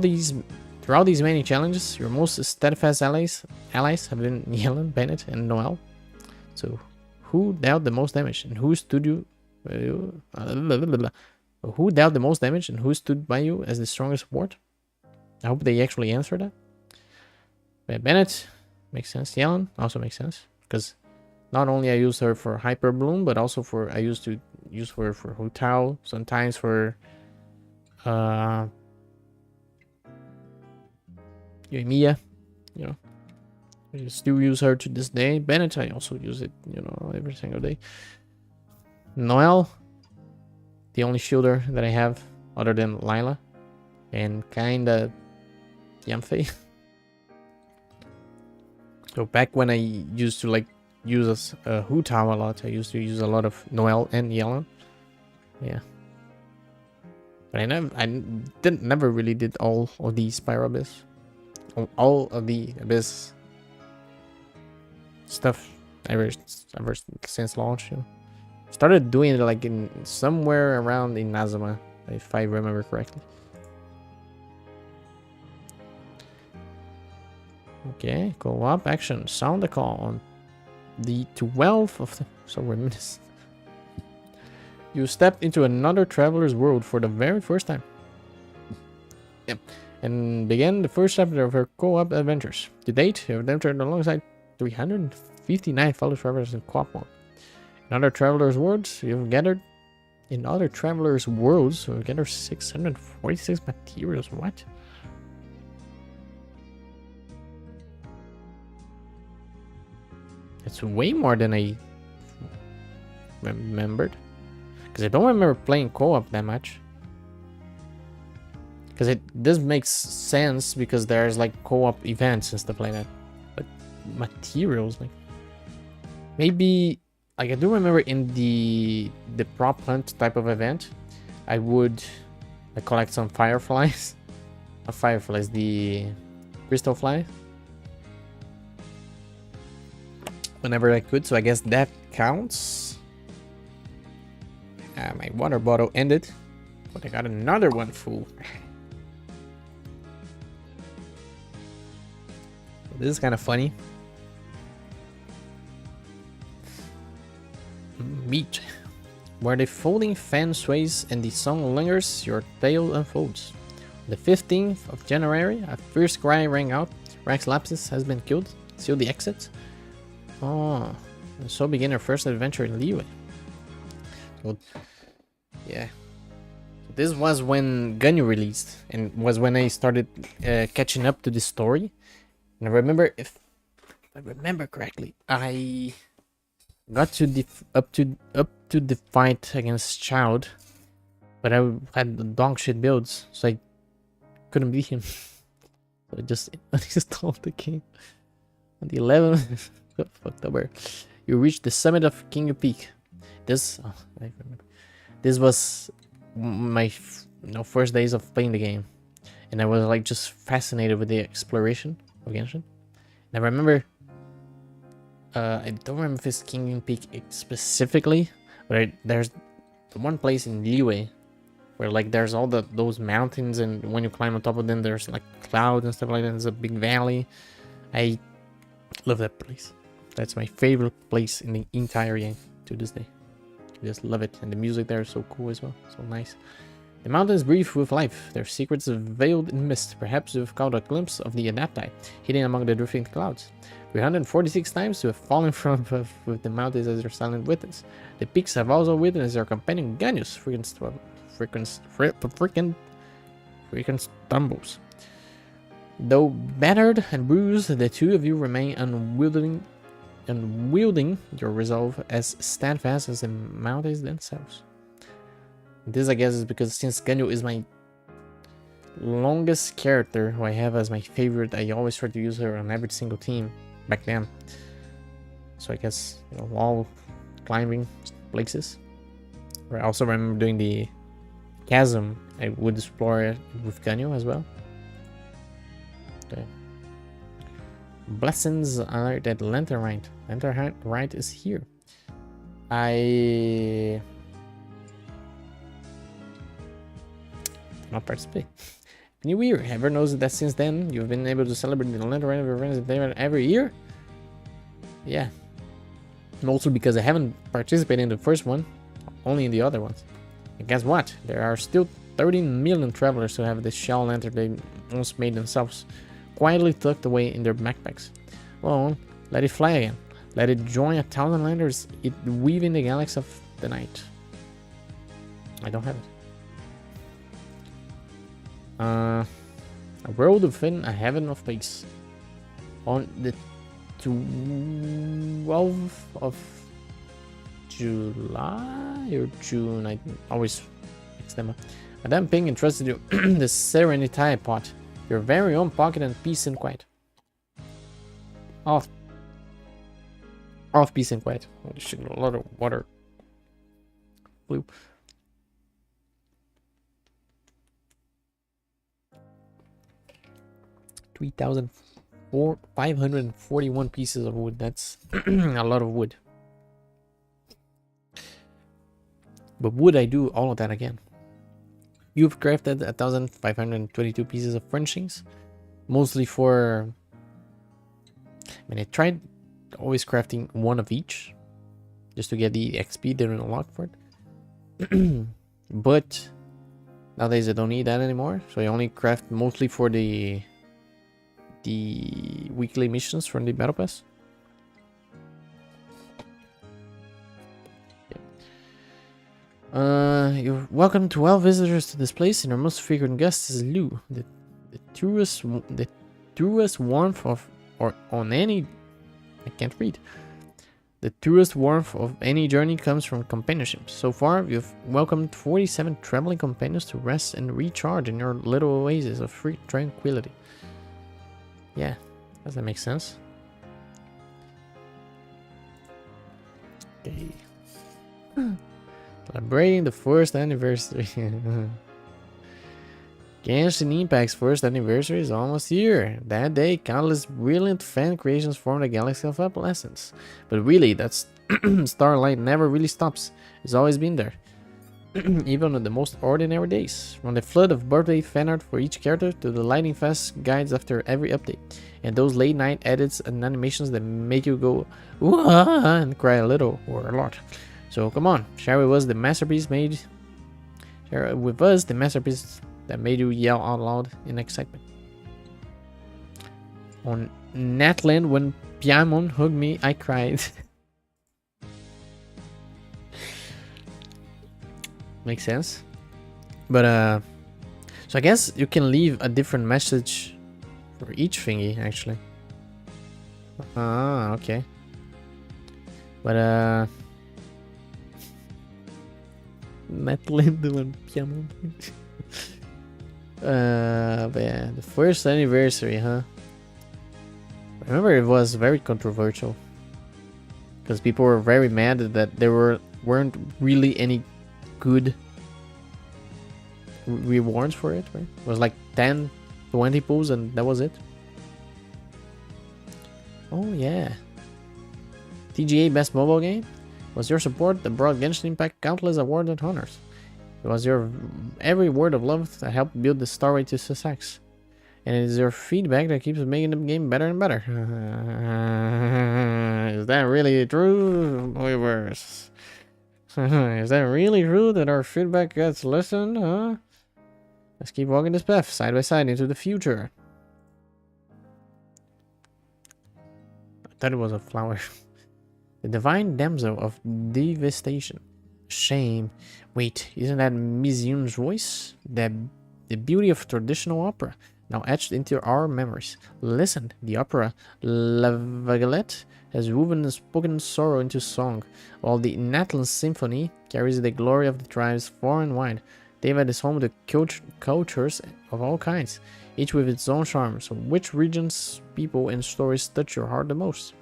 these many challenges, your most steadfast allies have been Yellen, Bennett, and Noel. So, who dealt the most damage and who stood you? Who dealt the most damage and who stood by you as the strongest support? I hope they actually answer that. Bennett makes sense. Yellen also makes sense because Not only I use her for Hyper Bloom, but also I used to use her for Hu Tao, sometimes for Yoimiya, you know. I still use her to this day. Bennett, I also use it, you know, every single day. Noelle, the only shielder that I have other than Lila, and kinda Yamfei. So back when I used to like use Hu Tao a lot, I used to use a lot of Noelle and Yellen. Yeah. But I never really did all of the Spyro Abyss. All of the Abyss stuff ever since launch, you know. Started doing it like in somewhere around in Nazuma, if I remember correctly. Okay, co-op action. Sound the call on the 12th of the... So reminiscent. You step into another traveler's world for the very first time. Yep. And begin the first chapter of her co-op adventures. To date, you have adventured alongside 359 fellow travelers in co-op mode. In other travelers' worlds, you've gathered... In other travelers' worlds, you've gathered 646 materials. What? It's way more than I remembered. Because I don't remember playing co-op that much. Because this makes sense because there's like co-op events and stuff like that. But materials, like... Maybe... Like I do remember in the prop hunt type of event, I would collect some fireflies. Not fireflies, the crystal flies. Whenever I could, so I guess that counts. My water bottle ended, but I got another one full. This is kind of funny. Meet. Where the folding fan sways and the song lingers, your tale unfolds. On the 15th of January, a fierce cry rang out. Rex Lapsis has been killed. Seal the exit. Oh, and so began our first adventure in Liyue. So, yeah. This was when Ganyu released, and was when I started catching up to the story. And I remember, if I remember correctly, I got to up to the fight against Child, but I had the dog shit builds, so I couldn't beat him. So I just uninstalled the game. On the 11th of October, you reached the summit of King Peak. This, I remember. This was my first days of playing the game, and I was like just fascinated with the exploration of Genshin. And I remember, I don't remember if it's King Peak specifically, but there's one place in Liyue where like there's all those mountains, and when you climb on top of them, there's like clouds and stuff like that. There's a big valley. I love that place. That's my favorite place in the entire game to this day. I just love it, and the music there is so cool as well, so nice. The mountains breathe with life, their secrets veiled in mist. Perhaps you've caught a glimpse of the Adaptai hidden among the drifting clouds. 346 times you have fallen from with the mountains as your silent witness. The peaks have also witnessed your companion Ganyu's freaking stumbles. Though battered and bruised, the two of you remain unwielding your resolve as steadfast as the mountains themselves. This, I guess, is because since Ganyu is my longest character who I have as my favorite, I always try to use her on every single team back then. So I guess, you know, all climbing places. I also remember doing the chasm. I would explore it with Ganyu as well. Okay. Blessings are that Lantern Rite is here. I did not participate. New Year. Ever knows that since then you've been able to celebrate the Lantern Rite of events every year? Yeah. Mostly because I haven't participated in the first one, only in the other ones. And guess what? There are still 13 million travelers who have this shell lantern they once made themselves, quietly tucked away in their backpacks. Well, let it fly again. Let it join 1,000 landers, it weaving the galaxy of the night. I don't have it. A world within a heaven of space. On the 12th of July or June, I always mix them up. Madame Ping entrusted you the Serenity pot, your very own pocket and peace and quiet. Off peace and quiet. Holy shit, a lot of water. Blue. $3,541 pieces of wood. That's a lot of wood. But would I do all of that again? You've crafted 1,522 pieces of furnishings, mostly for. I mean, I tried always crafting one of each, just to get the XP they unlock for it. But nowadays I don't need that anymore, so I only craft mostly for the weekly missions from the battle pass. You're welcome to all visitors to this place, and our most frequent guest is Lu, the truest warmth of, or on any, I can't read. The truest warmth of any journey comes from companionship. So far, you've welcomed 47 traveling companions to rest and recharge in your little oasis of free tranquility. Yeah, does that make sense? Okay. Celebrating the first anniversary. Genshin Impact's first anniversary is almost here. That day, countless brilliant fan creations form the galaxy of adolescence. But really, that starlight never really stops. It's always been there. Even on the most ordinary days. From the flood of birthday fan art for each character to the lighting fast guides after every update. And those late night edits and animations that make you go "Wah!" and cry a little or a lot. So come on, share with us the masterpiece made. Share with us the masterpiece that made you yell out loud in excitement. On Natland, when Piamon hugged me, I cried. Makes sense. But so I guess you can leave a different message for each thingy, actually. Ah, okay. But Natland, when Piamon. But yeah, the first anniversary, huh? I remember it was very controversial because people were very mad that there weren't really any good rewards for it, right? It was like 10, 20 pulls and that was it. Oh yeah. TGA Best Mobile Game was your support that brought Genshin Impact countless awards and honors. It was your every word of love that helped build the Starway to success. And it is your feedback that keeps making the game better and better. Is that really true, viewers? Is that really true that our feedback gets listened, huh? Let's keep walking this path, side by side, into the future. I thought it was a flower. The divine damsel of devastation. Shame. Wait, isn't that Miss Yoon's voice? The beauty of traditional opera, now etched into our memories. Listen, the opera La Vagalette has woven and spoken sorrow into song, while the Natlan Symphony carries the glory of the tribes far and wide. David is home to cultures of all kinds, each with its own charm. So which regions, people, and stories touch your heart the most?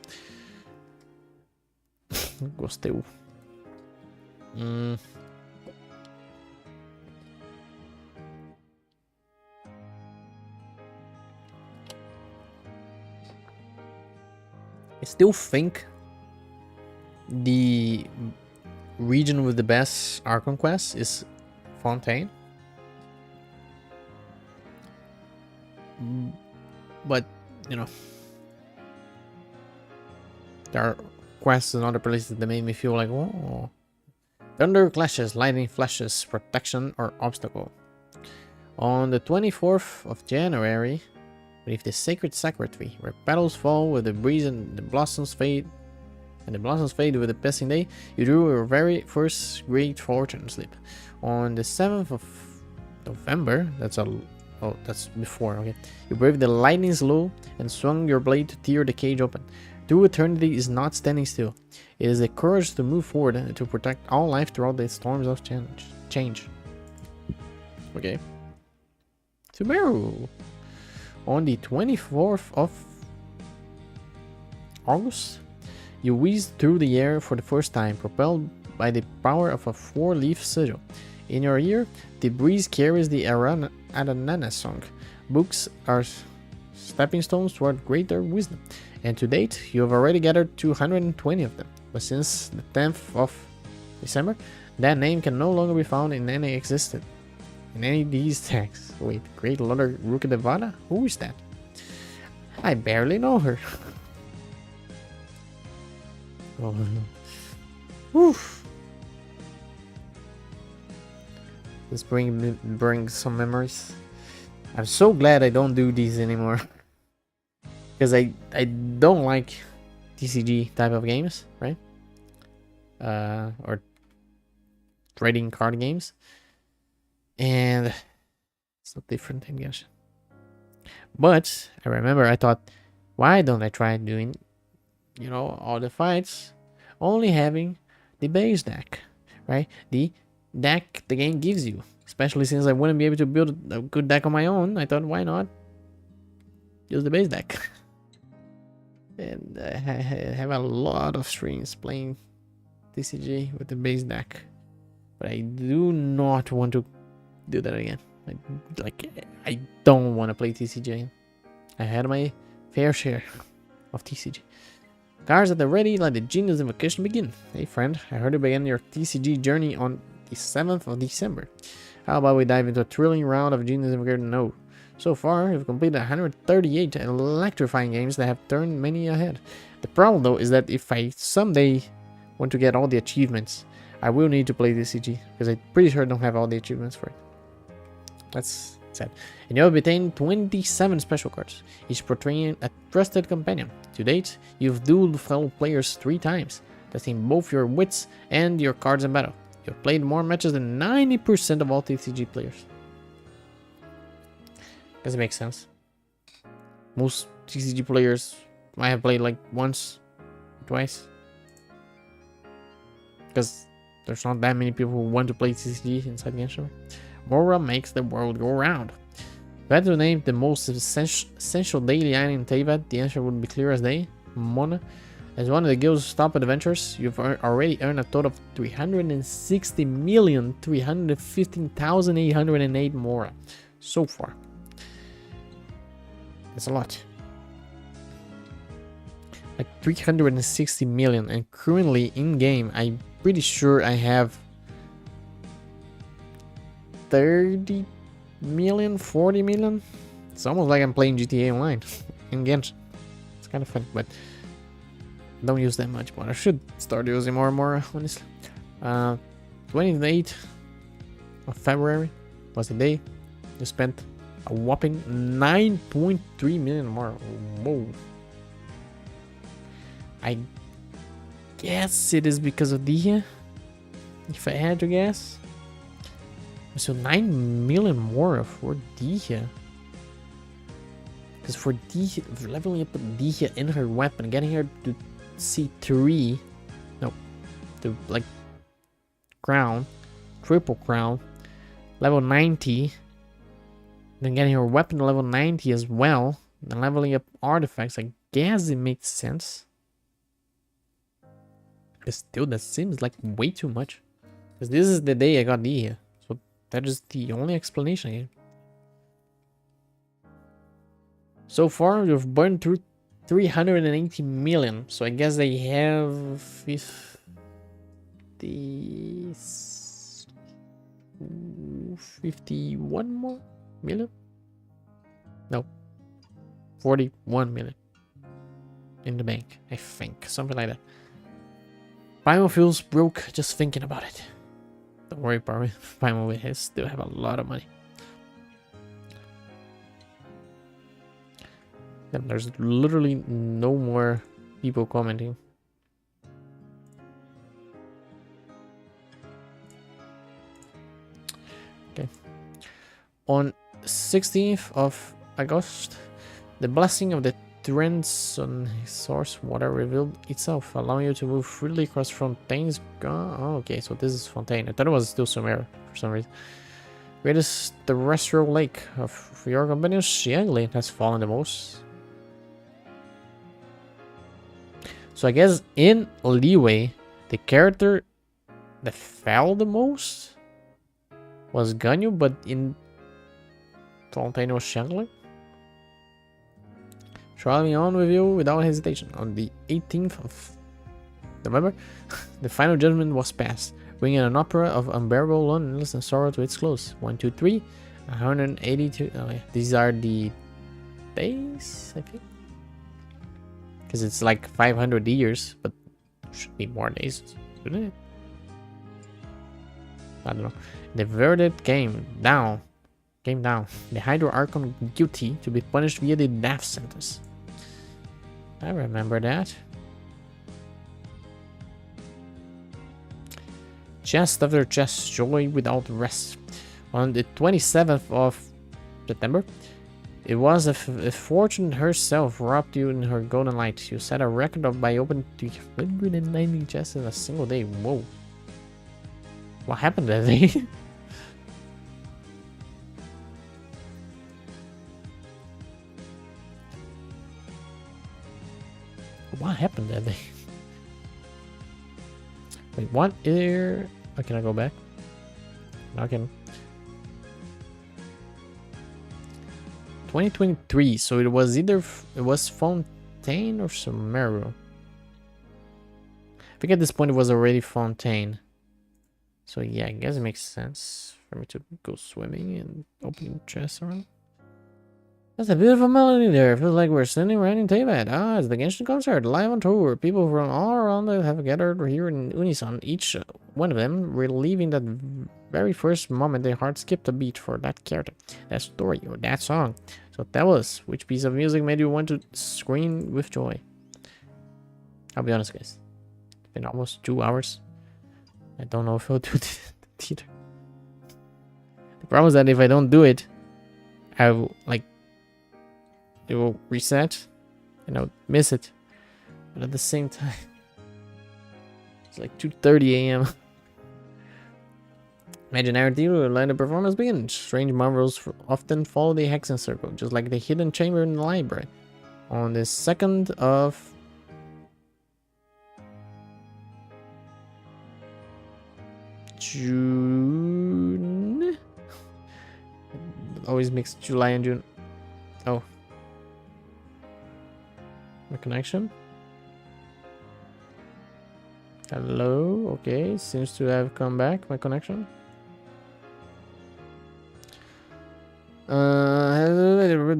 Gostei. I still think the region with the best Archon quest is Fontaine. But, you know, there are quests in other places that made me feel like, oh, thunder clashes, lightning flashes, protection or obstacle. On the 24th of January, beneath the sacred sanctuary, where petals fall with the breeze and the blossoms fade, and the blossoms fade with the passing day, you drew your very first great fortune slip. On the 7th of November, that's before, okay. You braved the lightning's lull and swung your blade to tear the cage open. True eternity is not standing still. It is a courage to move forward and to protect all life throughout the storms of change. Okay. Tomorrow, on the 24th of August, you whizzed through the air for the first time, propelled by the power of a 4-leaf sigil. In your ear, the breeze carries the Aranana song. Books are stepping stones toward greater wisdom, and to date, you have already gathered 220 of them. But since the 10th of December, that name can no longer be found in any of these texts. Wait, Great Lord Rukadevada? Who is that? I barely know her. Oh. Oof. This brings some memories. I'm so glad I don't do these anymore. Because I don't like TCG type of games, right? Or trading card games. And it's not different in Genshin. But I remember I thought, why don't I try doing, all the fights, only having the base deck, right? The deck the game gives you. Especially since I wouldn't be able to build a good deck on my own, I thought, why not use the base deck? And I have a lot of streams playing TCG with the base deck, but I do not want to do that again. I don't want to play TCG again. I had my fair share of TCG. Cards at the ready, let the Genius Invocation begin. Hey friend, I heard you began your TCG journey on the 7th of December. How about we dive into a thrilling round of Genius Invocation? No. So far, you've completed 138 electrifying games that have turned many ahead. The problem though is that if I someday want to get all the achievements, I will need to play TCG, because I'm pretty sure I don't have all the achievements for it. That's sad. And you have obtained 27 special cards, each portraying a trusted companion. To date, you've dueled fellow players 3 times, testing both your wits and your cards in battle. You've played more matches than 90% of all TCG players. Does it make sense? Most TCG players might have played like once, twice. Because there's not that many people who want to play TCG inside Genshin. Mora makes the world go round. If I had to name the most essential daily item in Teyvat, the answer would be clear as day. Mona. As one of the guild's top adventurers, you've already earned a total of 360,315,808 Mora so far. That's a lot. Like 360 million, and currently in game, I'm pretty sure I have 30 million, 40 million. It's almost like I'm playing GTA Online in Genshin. It's kind of fun, but don't use that much more. I should start using more and more, honestly. 28th of February was the day you spent a whopping 9.3 million more. Whoa. I guess it is because of Dihya, if I had to guess. So 9 million more for Dihya. Because for Dihya, leveling up Dihya in her weapon, getting her to C3, no, to like crown, triple crown, level 90, then getting her weapon to level 90 as well, then leveling up artifacts, I guess it makes sense. But still, that seems like way too much. Because this is the day I got Dihya, so that is the only explanation here. So far, you've burned through 380 million, so I guess they have 51 more million? No, 41 million in the bank, I think, something like that. Paimon feels broke just thinking about it. Don't worry, Paimon will still have a lot of money. There's literally no more people commenting. Okay. On 16th of August, the blessing of the Torrents on his source water revealed itself, allowing you to move freely across Fontaine's. Oh, okay, so this is Fontaine. I thought it was still Sumer for some reason. Greatest terrestrial lake of your companion, Xiangli, has fallen the most. So I guess in Leeway, the character that fell the most was Ganyu, but in Fontaine was Xiangli. Traveling on with you without hesitation. On the 18th of November, the final judgment was passed, bringing an opera of unbearable loneliness and sorrow to its close. 1, 2, 3, 182. Oh, yeah. These are the days, I think. Because it's like 500 years, but should be more days, shouldn't it? I don't know. The verdict came down. The Hydro Archon guilty to be punished via the death sentence. I remember that. Chest after chest, joy without rest. On the 27th of September, it was if Fortune herself robbed you in her golden light. You set a record of by opening 390 chests in a single day. Whoa. What happened that day? What happened that day? Wait, what? Oh, can I go back? No, I can. 2023, so it was either it was Fontaine or Sumeru. I think at this point it was already Fontaine. So yeah, I guess it makes sense for me to go swimming and opening chests around. That's a beautiful melody there. It feels like we're sitting right in Teyvat. Ah, it's the Genshin concert, live on tour. People from all around have gathered here in unison. Each one of them reliving that very first moment their heart skipped a beat for that character, that story, or that song. So tell us, which piece of music made you want to scream with joy? I'll be honest, guys. It's been almost 2 hours. I don't know if I'll do it either. The problem is that if I don't do it, I will, like, it will reset and I'll miss it. But at the same time, it's like 2:30 a.m. Imaginary theater will let the performance begin. Strange marvels often follow the Hexen Circle, just like the hidden chamber in the library. On the 2nd of June. Always mix July and June. Oh. My connection. Hello. Okay. Seems to have come back. My connection.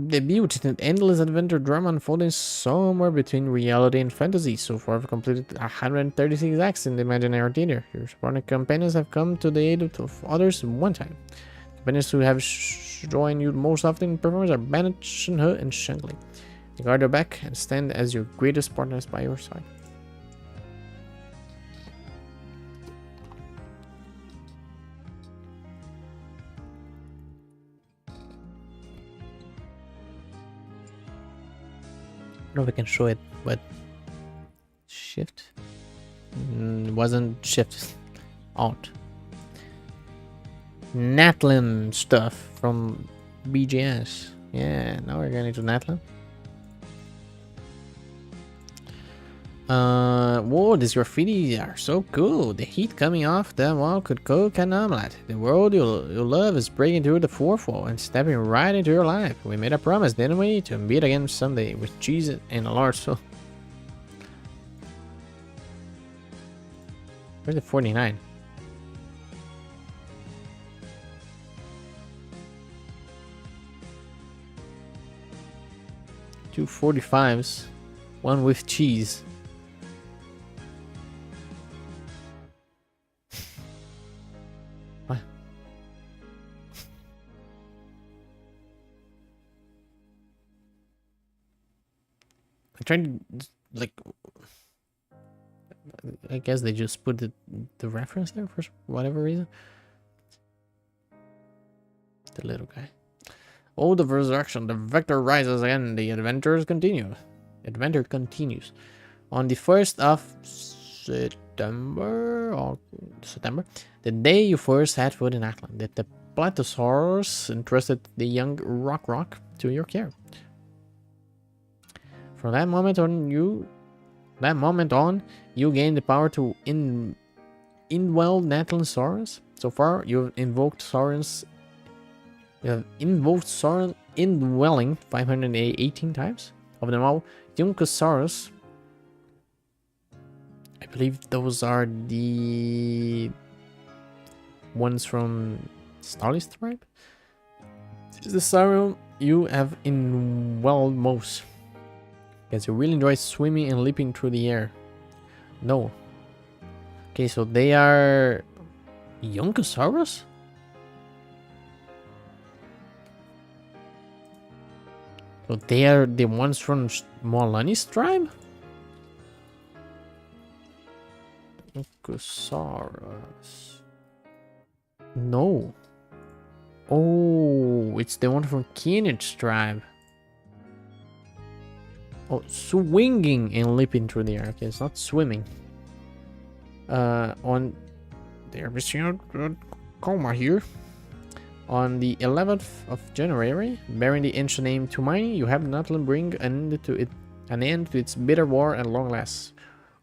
Debut. An endless adventure drama unfolding somewhere between reality and fantasy. So far, I've completed 136 acts in the imaginary theater. Your supporting companions have come to the aid of others one time. Companions who have joined you most often in performance are Bennett, Shinhe, and Shengli. They guard your back and stand as your greatest partners by your side. I don't know if I can show it, but shift wasn't shift. Alt. Natlin stuff from BGS. Yeah, now we're getting to Natlin. Whoa, these graffiti are so cool. The heat coming off that wall could cook an omelette. The world you'll love is breaking through the fourth wall and stepping right into your life. We made a promise, didn't we? To meet again someday with cheese and a large soul. Where's the 49? Two 45s. One with cheese. I tried to, like, I guess they just put the reference there for whatever reason. the little guy. Oh, the resurrection. The vector rises again. The adventure continues. On the 1st of September, the day you first had food in Atlant, did the Platosaurus entrusted the young Rock to your care. From that moment on, you gain the power to indwell Natlansaurus. So far, you've invoked Sauron's. You have invoked Sauron indwelling 518 times. Of them all, Yunkosaurus. I believe those are the ones from Starly's tribe. This is the Sauron you have indwelled most. Because you really enjoy swimming and leaping through the air. No. Okay, so they are Yunkosaurus? So they are the ones from Molani's tribe? Yunkosaurus. No. Oh, it's the one from Kienage tribe. Oh, swinging and leaping through the air. Okay, it's not swimming. On they're missing out coma here. On the 11th of January, bearing the ancient name Tumaini, you have Natlan bring an end to its bitter war at long last.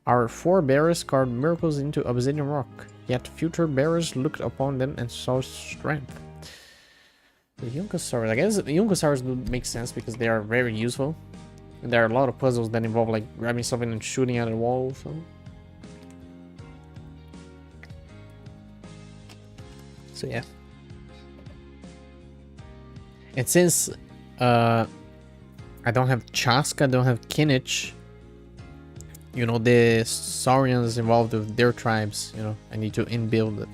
Our forebears carved miracles into obsidian rock, yet future bearers looked upon them and saw strength. The Yunkosaurus, I guess the Yunkosaurus would make sense because they are very useful. And there are a lot of puzzles that involve like grabbing something and shooting at a wall or something. So yeah. And since I don't have Chaska, I don't have Kinnich, you know, the Saurians involved with their tribes, you know, I need to indwell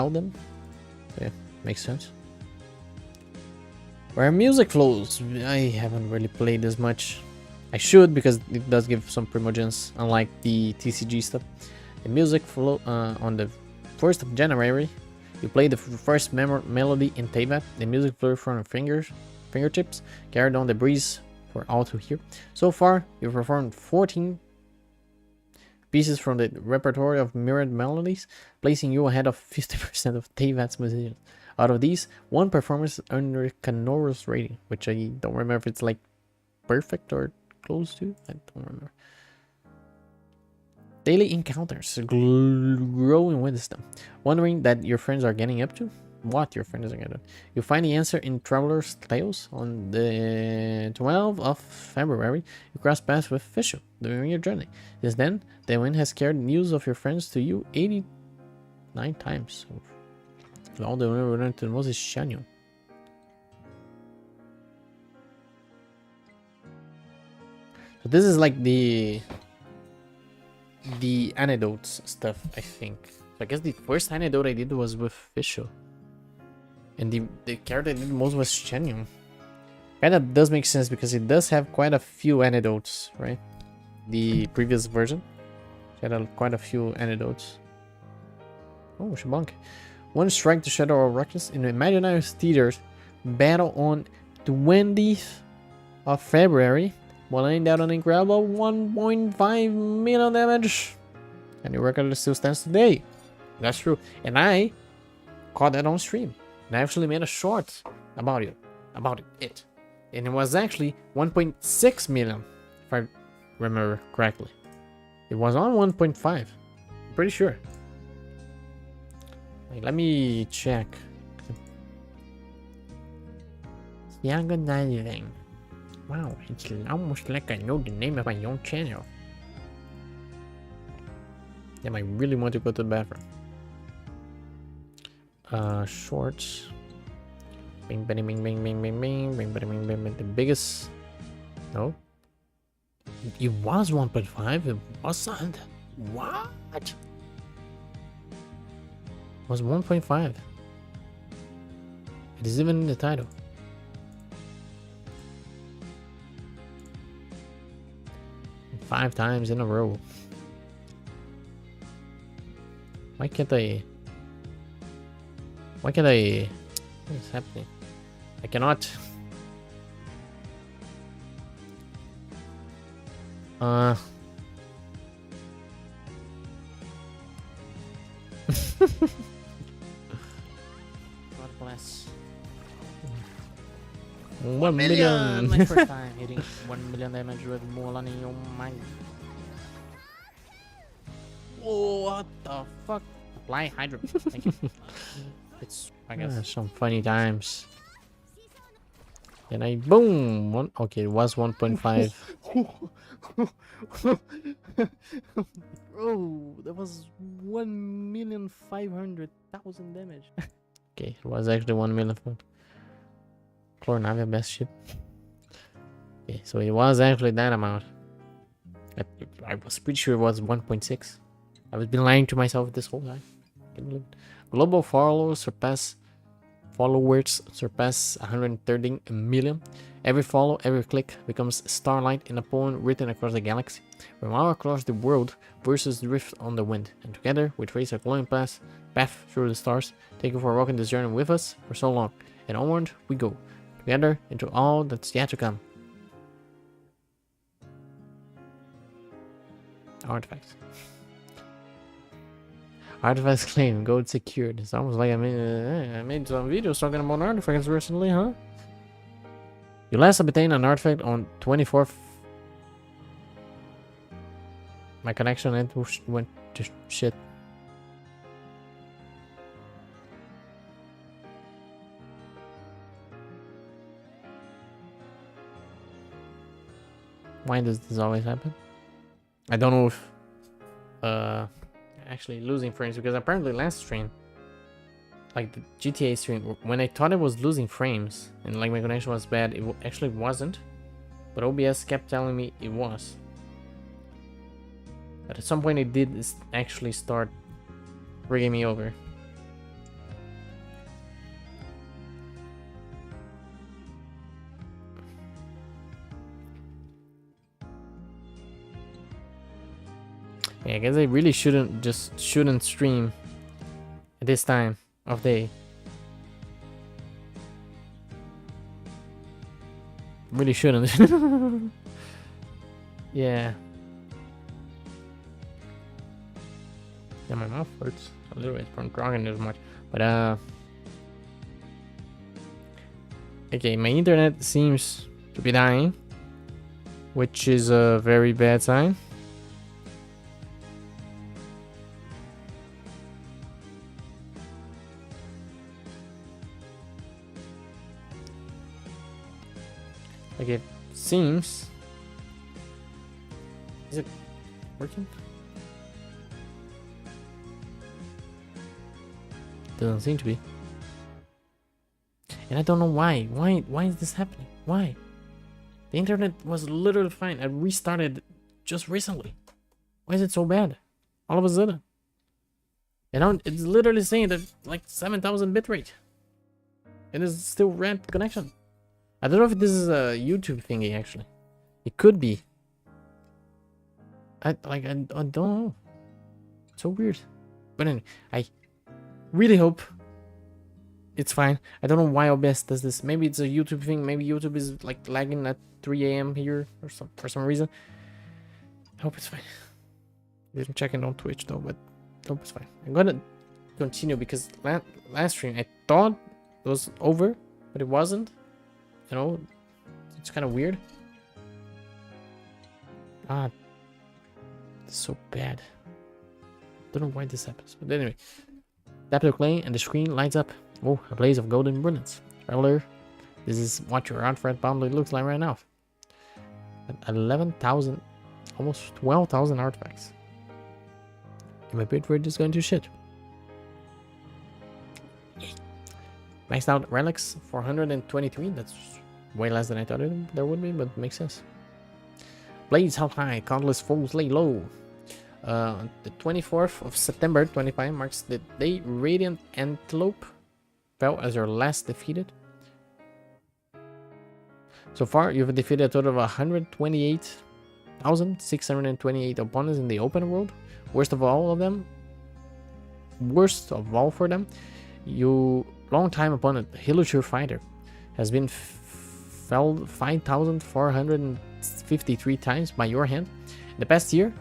them. So yeah, makes sense. Where music flows, I haven't really played as much. I should, because it does give some primogens, unlike the TCG stuff. The music flow on the 1st of January. You play the first melody in Teyvat. The music flew from your fingertips, carried on the breeze for all to hear. So far, you've performed 14 pieces from the repertoire of mirrored melodies, placing you ahead of 50% of Teyvat's musicians. Out of these, one performance earned a Canorus rating, which I don't remember if it's like perfect or close to. I don't remember. Daily encounters, growing wisdom. Wondering that your friends are getting up to? What your friends are getting up to? You find the answer in Traveler's Tales. On the 12th of February, you cross paths with Fisher during your journey. Since then, the wind has carried news of your friends to you 89 times. All the one returned to the most is Shanyon. So this is like the anecdotes stuff, I think. So I guess the first anecdote I did was with Fisher. And the character I did most was Shanyon. Kinda does make sense because it does have quite a few anecdotes, right? The previous version had quite a few anecdotes. Oh, Shabunk. One strike to Shadow of Reckless in the Imaginary Theaters battle on 20th of February while laying down an incredible 1.5 million damage. And the record still stands today. That's true. And I caught that on stream. And I actually made a short about it. And it was actually 1.6 million, if I remember correctly. It was on 1.5. I'm pretty sure. Let me check. Younger Nighting. Wow, it's almost like I know the name of my own channel. Damn, I really want to go to the bathroom. Shorts. Bing, bing, bing, bing, bing, bing, bing, bing, bing, bing, bing, bing. The biggest. No. It was 1.5. It wasn't. What? It was 1.5. It is even in the title. Five times in a row. Why can't I? Why can't I? What is happening? I cannot. God bless. 1 million! My first time hitting 1 million damage with Mulan in your mind. Oh, what the fuck? Apply Hydro. Thank you. It's, I guess, some funny times. And I boom! One, okay, it was 1.5. Bro, that was 1,500,000 damage. Okay, it was actually 1 million. Chlornavia best ship. Okay, so it was actually that amount. I was pretty sure it was 1.6. I was been lying to myself this whole time. Can't believe it. Global followers surpass 130 million. Every follow, every click becomes starlight in a poem written across the galaxy. From all across the world versus drift on the wind, and together we trace a glowing path through the stars. Thank you for walking this journey with us for so long, and onward we go, together into all that's yet to come. Artifacts. Artifacts claim, gold secured. It's almost like I made some videos talking about artifacts recently, huh? You last obtained an artifact on 24th. My connection went to shit. Why does this always happen? I don't know if actually losing frames, because apparently last stream, like the GTA stream, when I thought it was losing frames and like my connection was bad, it actually wasn't, but OBS kept telling me it was. But at some point it did actually start rigging me over. Yeah, I guess I really shouldn't stream at this time of day. Really shouldn't. Yeah. Yeah, my mouth hurts a little bit from talking this much. But okay, my internet seems to be dying, which is a very bad sign. Like it seems. Is it working? Doesn't seem to be. And I don't know why. Why is this happening? Why? The internet was literally fine. I restarted just recently. Why is it so bad? All of a sudden. And it's literally saying that like 7,000 bitrate. And it's still ramp connection. I don't know if this is a YouTube thingy actually. It could be. I don't know. It's so weird. But anyway, I really hope it's fine. I don't know why OBS does this. Maybe it's a YouTube thing. Maybe YouTube is like lagging at 3 a.m. here or for some reason. I hope it's fine. Didn't check it on Twitch though, but I hope it's fine. I'm gonna continue because last stream I thought it was over, but it wasn't. You know, it's kind of weird. Ah, it's so bad. Don't know why this happens, but anyway. Tap the clay and the screen lights up. Oh, a blaze of golden brilliance. Traveler, this is what your artifact boundary looks like right now. 11,000, almost 12,000 artifacts. And my bit rate is going to shit. Maxed out relics, 423. That's way less than I thought there would be, but makes sense. Blades held high, countless foes lay low. The 24th of September 25 marks the day Radiant Antelope fell as your last defeated. So far, you've defeated a total of 128,628 opponents in the open world. Worst of all for them You long-time opponent, Hilluture Fighter, has been felled 5,453 times by your hand. In the past year,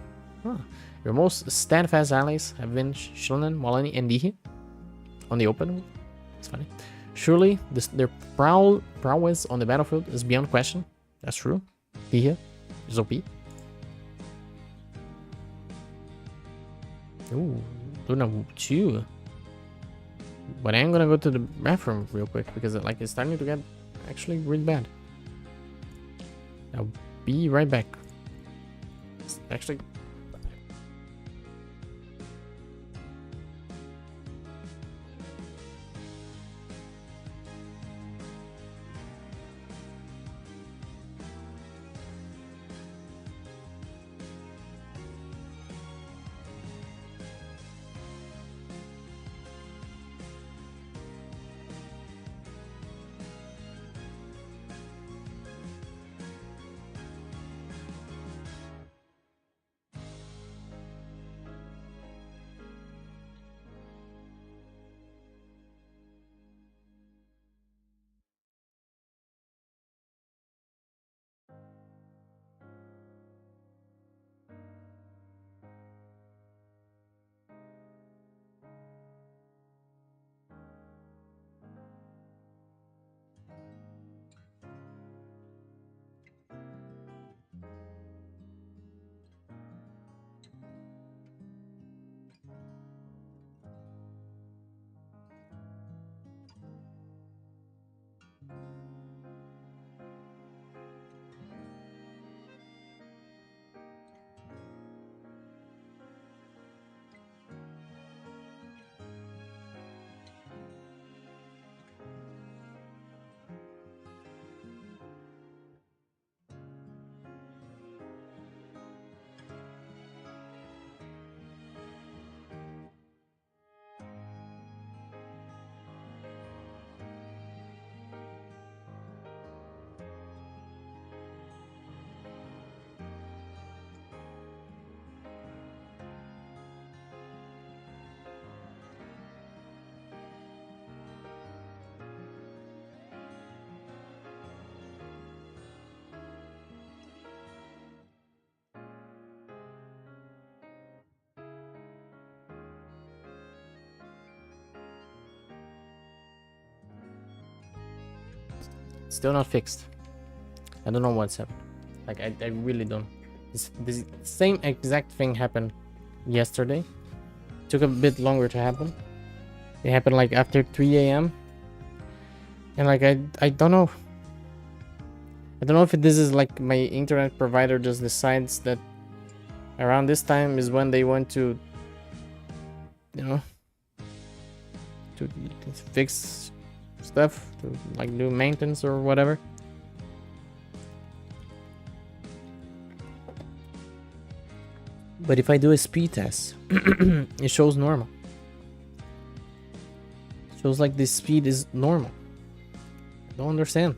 your most steadfast allies have been Shilonen, Molani, and Dihi on the open. It's funny. Surely their prowess on the battlefield is beyond question. That's true. Dihi is OP. Ooh, Luna 2. But I am gonna go to the bathroom real quick because it's starting to get actually really bad. I'll be right back. It's actually. Still not fixed. I don't know what's happened. I really don't. This same exact thing happened yesterday. Took a bit longer to happen. It happened after 3 a.m. And I don't know. I don't know if this is my internet provider just decides that around this time is when they want to, to fix stuff, to do maintenance or whatever. But if I do a speed test, it shows normal. It shows this speed is normal. I don't understand.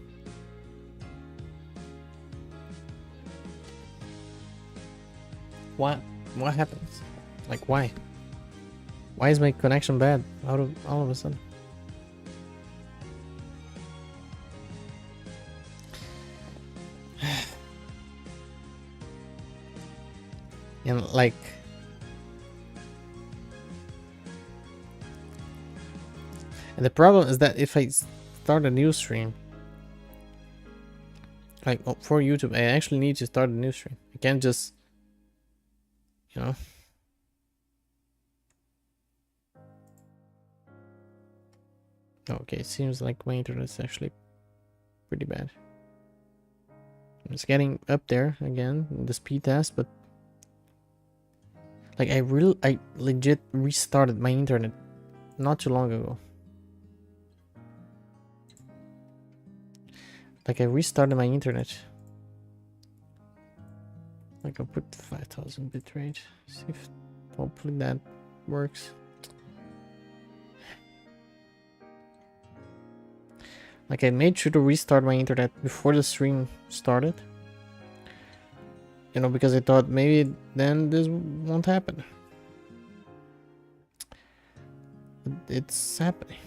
What happens? Why? Why is my connection bad all of a sudden? And and the problem is that if I start a new stream, for YouTube, I actually need to start a new stream. I can't just, Okay, it seems like my internet is actually pretty bad. It's getting up there again in the speed test, but I legit restarted my internet not too long ago. I restarted my internet. I'll put 5,000 bitrate. See if hopefully that works. I made sure to restart my internet before the stream started. Because I thought maybe then this won't happen. But it's happening.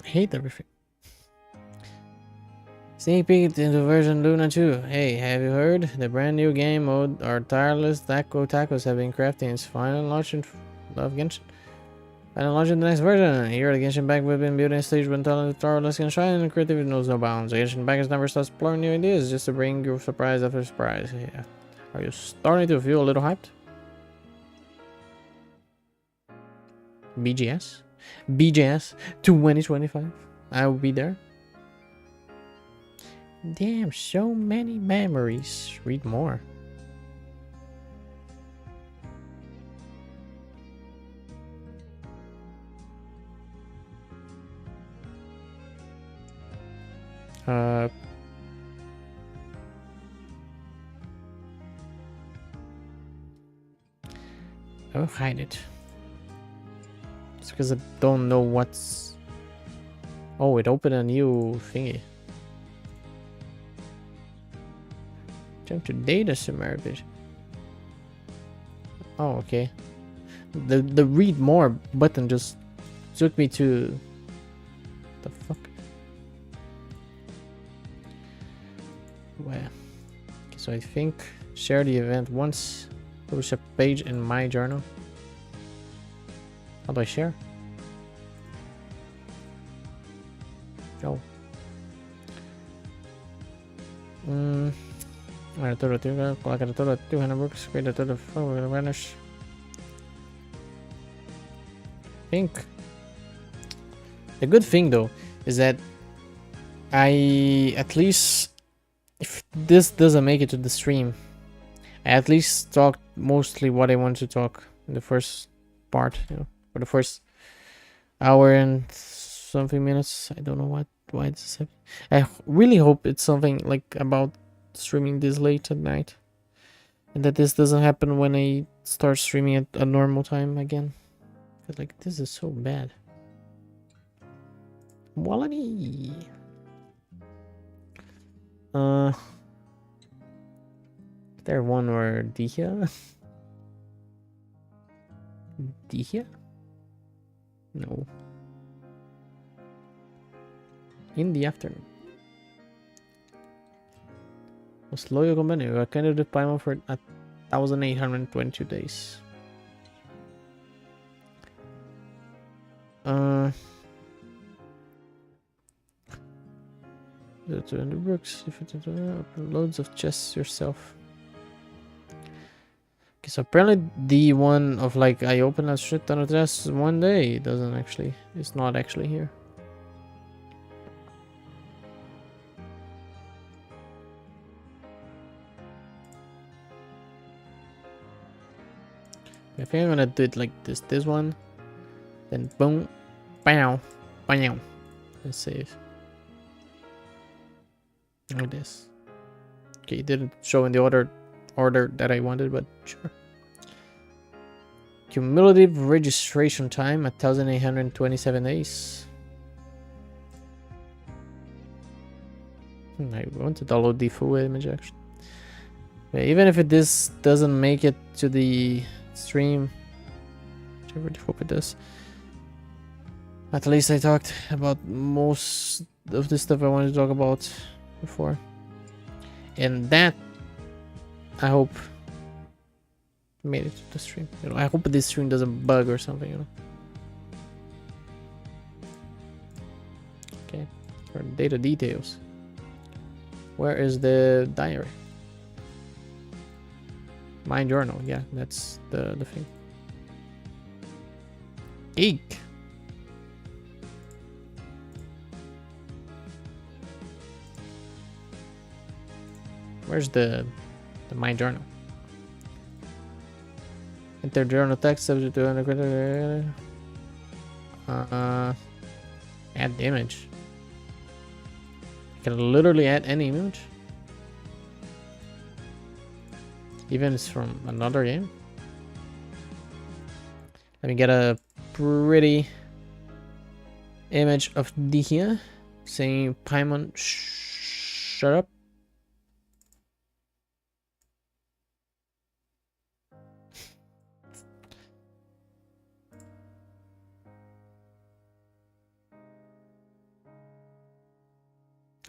I hate everything. Sneak peek into version Luna 2. Hey, have you heard? The brand new game mode, our tireless taco tacos have been crafting its final launch in of Genshin. Final launch in the next version. Here, the Genshin Impact we've been building a stage when telling the tireless can shine and creativity knows no bounds. The Genshin Impact has never stopped exploring new ideas just to bring you surprise after surprise. Yeah. Are you starting to feel a little hyped? BGS? BGS 2025. I will be there. Damn, so many memories. Read more. I will hide it. It's because I don't know what's... Oh, it opened a new thingy. Jump to data somewhere a bit. Oh, okay. The read more button just took me to... The fuck? Well, okay, so I think share the event once. Publish a page in my journal. How do I share? Oh. Coloca toda 200 books, create a total of will vanish. I think the good thing though is that I at least, if this doesn't make it to the stream, I at least talked mostly what I want to talk in the first part, you know, for the first hour and something minutes. I don't know why this is happening. I really hope it's something like about streaming this late at night, and that this doesn't happen when I start streaming at a normal time again. Cause like this is so bad. Quality. There one or Dihya? Dihya? No. In the afternoon. Was loyal company. I can do the Paimon for 1,822 days. The 200 books. If it loads of chests yourself. Okay, so apparently the one of like I open a shit ton of chests one day doesn't actually. It's not actually here. I think I'm gonna do it like this. This one, then boom, bam, bam, and save. Like this. Okay, it didn't show in the order that I wanted, but sure. Cumulative registration time 1,827 days. I want to download the full image actually. Yeah, even if this doesn't make it to the stream, which I really hope it does. At least I talked about most of the stuff I wanted to talk about before. And that, I hope, made it to the stream. You know, I hope this stream doesn't bug or something, you know. Okay, for data details. Where is the diary? My journal, yeah, that's the thing. Eek. Where's the my journal? Enter journal text subject to add the image. I can literally add any image. Even if it's from another game. Let me get a pretty image of Dihya saying Paimon shut up.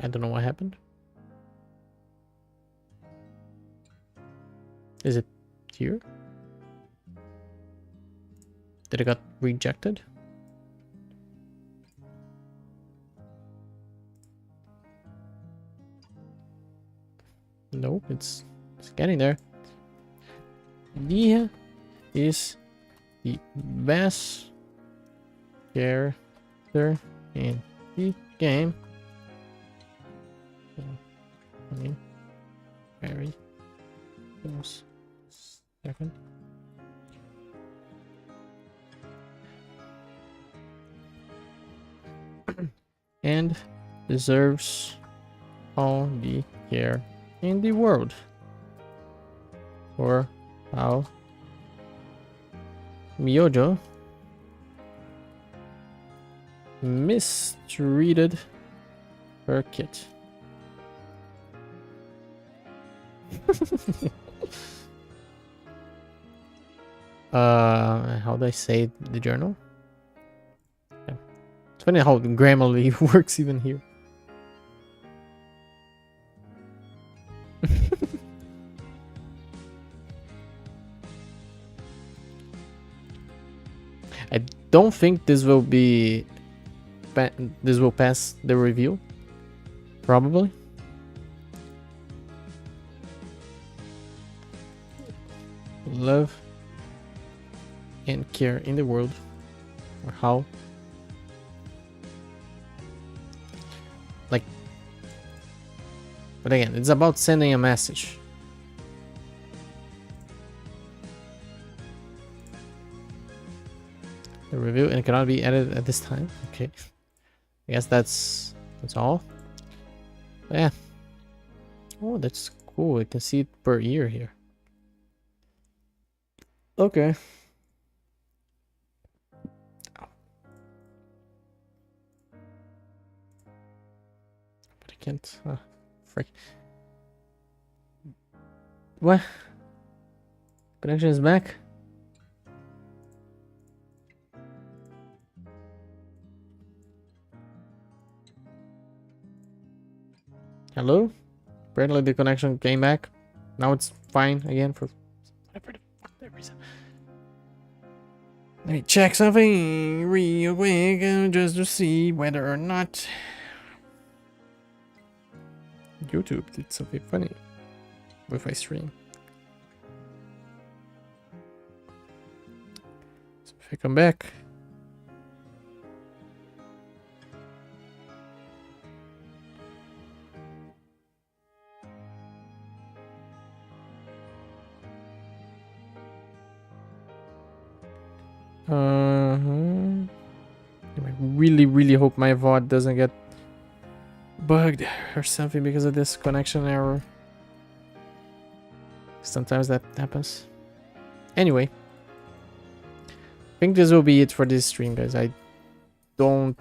I don't know what happened. Is it here? Did it got rejected? Nope, it's getting there. Dia is the best character in the game. I mean, very close second. And deserves all the care in the world for how Miyojo mistreated her kid. How do I say the journal? Yeah. It's funny how Grammarly works even here. I don't think this will be this will pass the review. Probably. Love and care in the world, or how, like, but again, it's about sending a message. The review and it cannot be edited at this time. Okay, I guess that's all. But yeah. Oh, that's cool. I can see it per year here. Okay. But I can't. Frick. What? Connection is back. Hello? Apparently the connection came back. Now it's fine again for whatever the fuck that reason. Let me check something real quick just to see whether or not YouTube did something funny with my stream. So if I come back, I really hope my VOD doesn't get bugged or something because of this connection error. Sometimes that happens. Anyway, I think this will be it for this stream, guys. I don't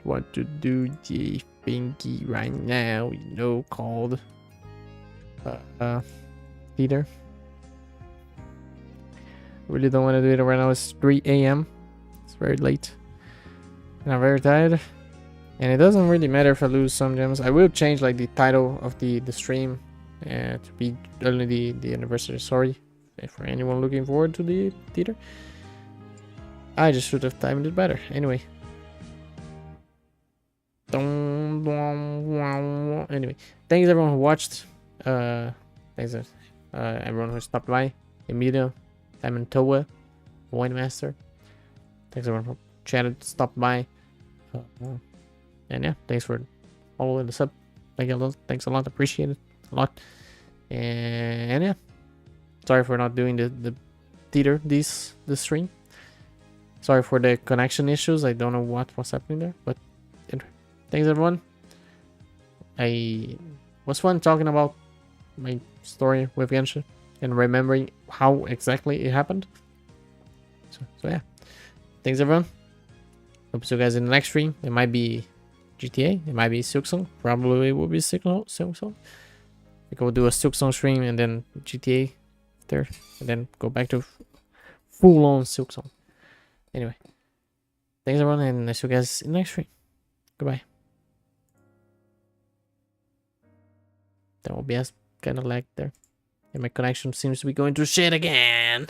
want to do the thingy right now, you know, called theater. Really don't want to do it right now. It's 3 a.m. It's very late. And I'm very tired. And it doesn't really matter if I lose some gems. I will change like the title of the stream to be only the anniversary story. For anyone looking forward to the theater. I just should have timed it better. Anyway. Anyway. Thanks everyone who watched. Thanks everyone who stopped by. Emilio. Diamond Toa, Wine Master. Thanks everyone who chatted, stopped by. And yeah, thanks for following the sub. Thanks a lot, appreciate it a lot. And yeah, sorry for not doing the theater this stream. Sorry for the connection issues. I don't know what was happening there, but thanks everyone. It was fun talking about my story with Genshin and remembering how exactly it happened. So yeah, thanks everyone. Hope to see you guys in the next stream. It might be GTA, it might be Silksong, probably it will be Silksong. We will do a Silksong stream and then GTA there, and then go back to full on Silksong. Anyway, Thanks everyone, and I see you guys in the next stream. Goodbye. That will be kind of lag there. And my connection seems to be going to shit again.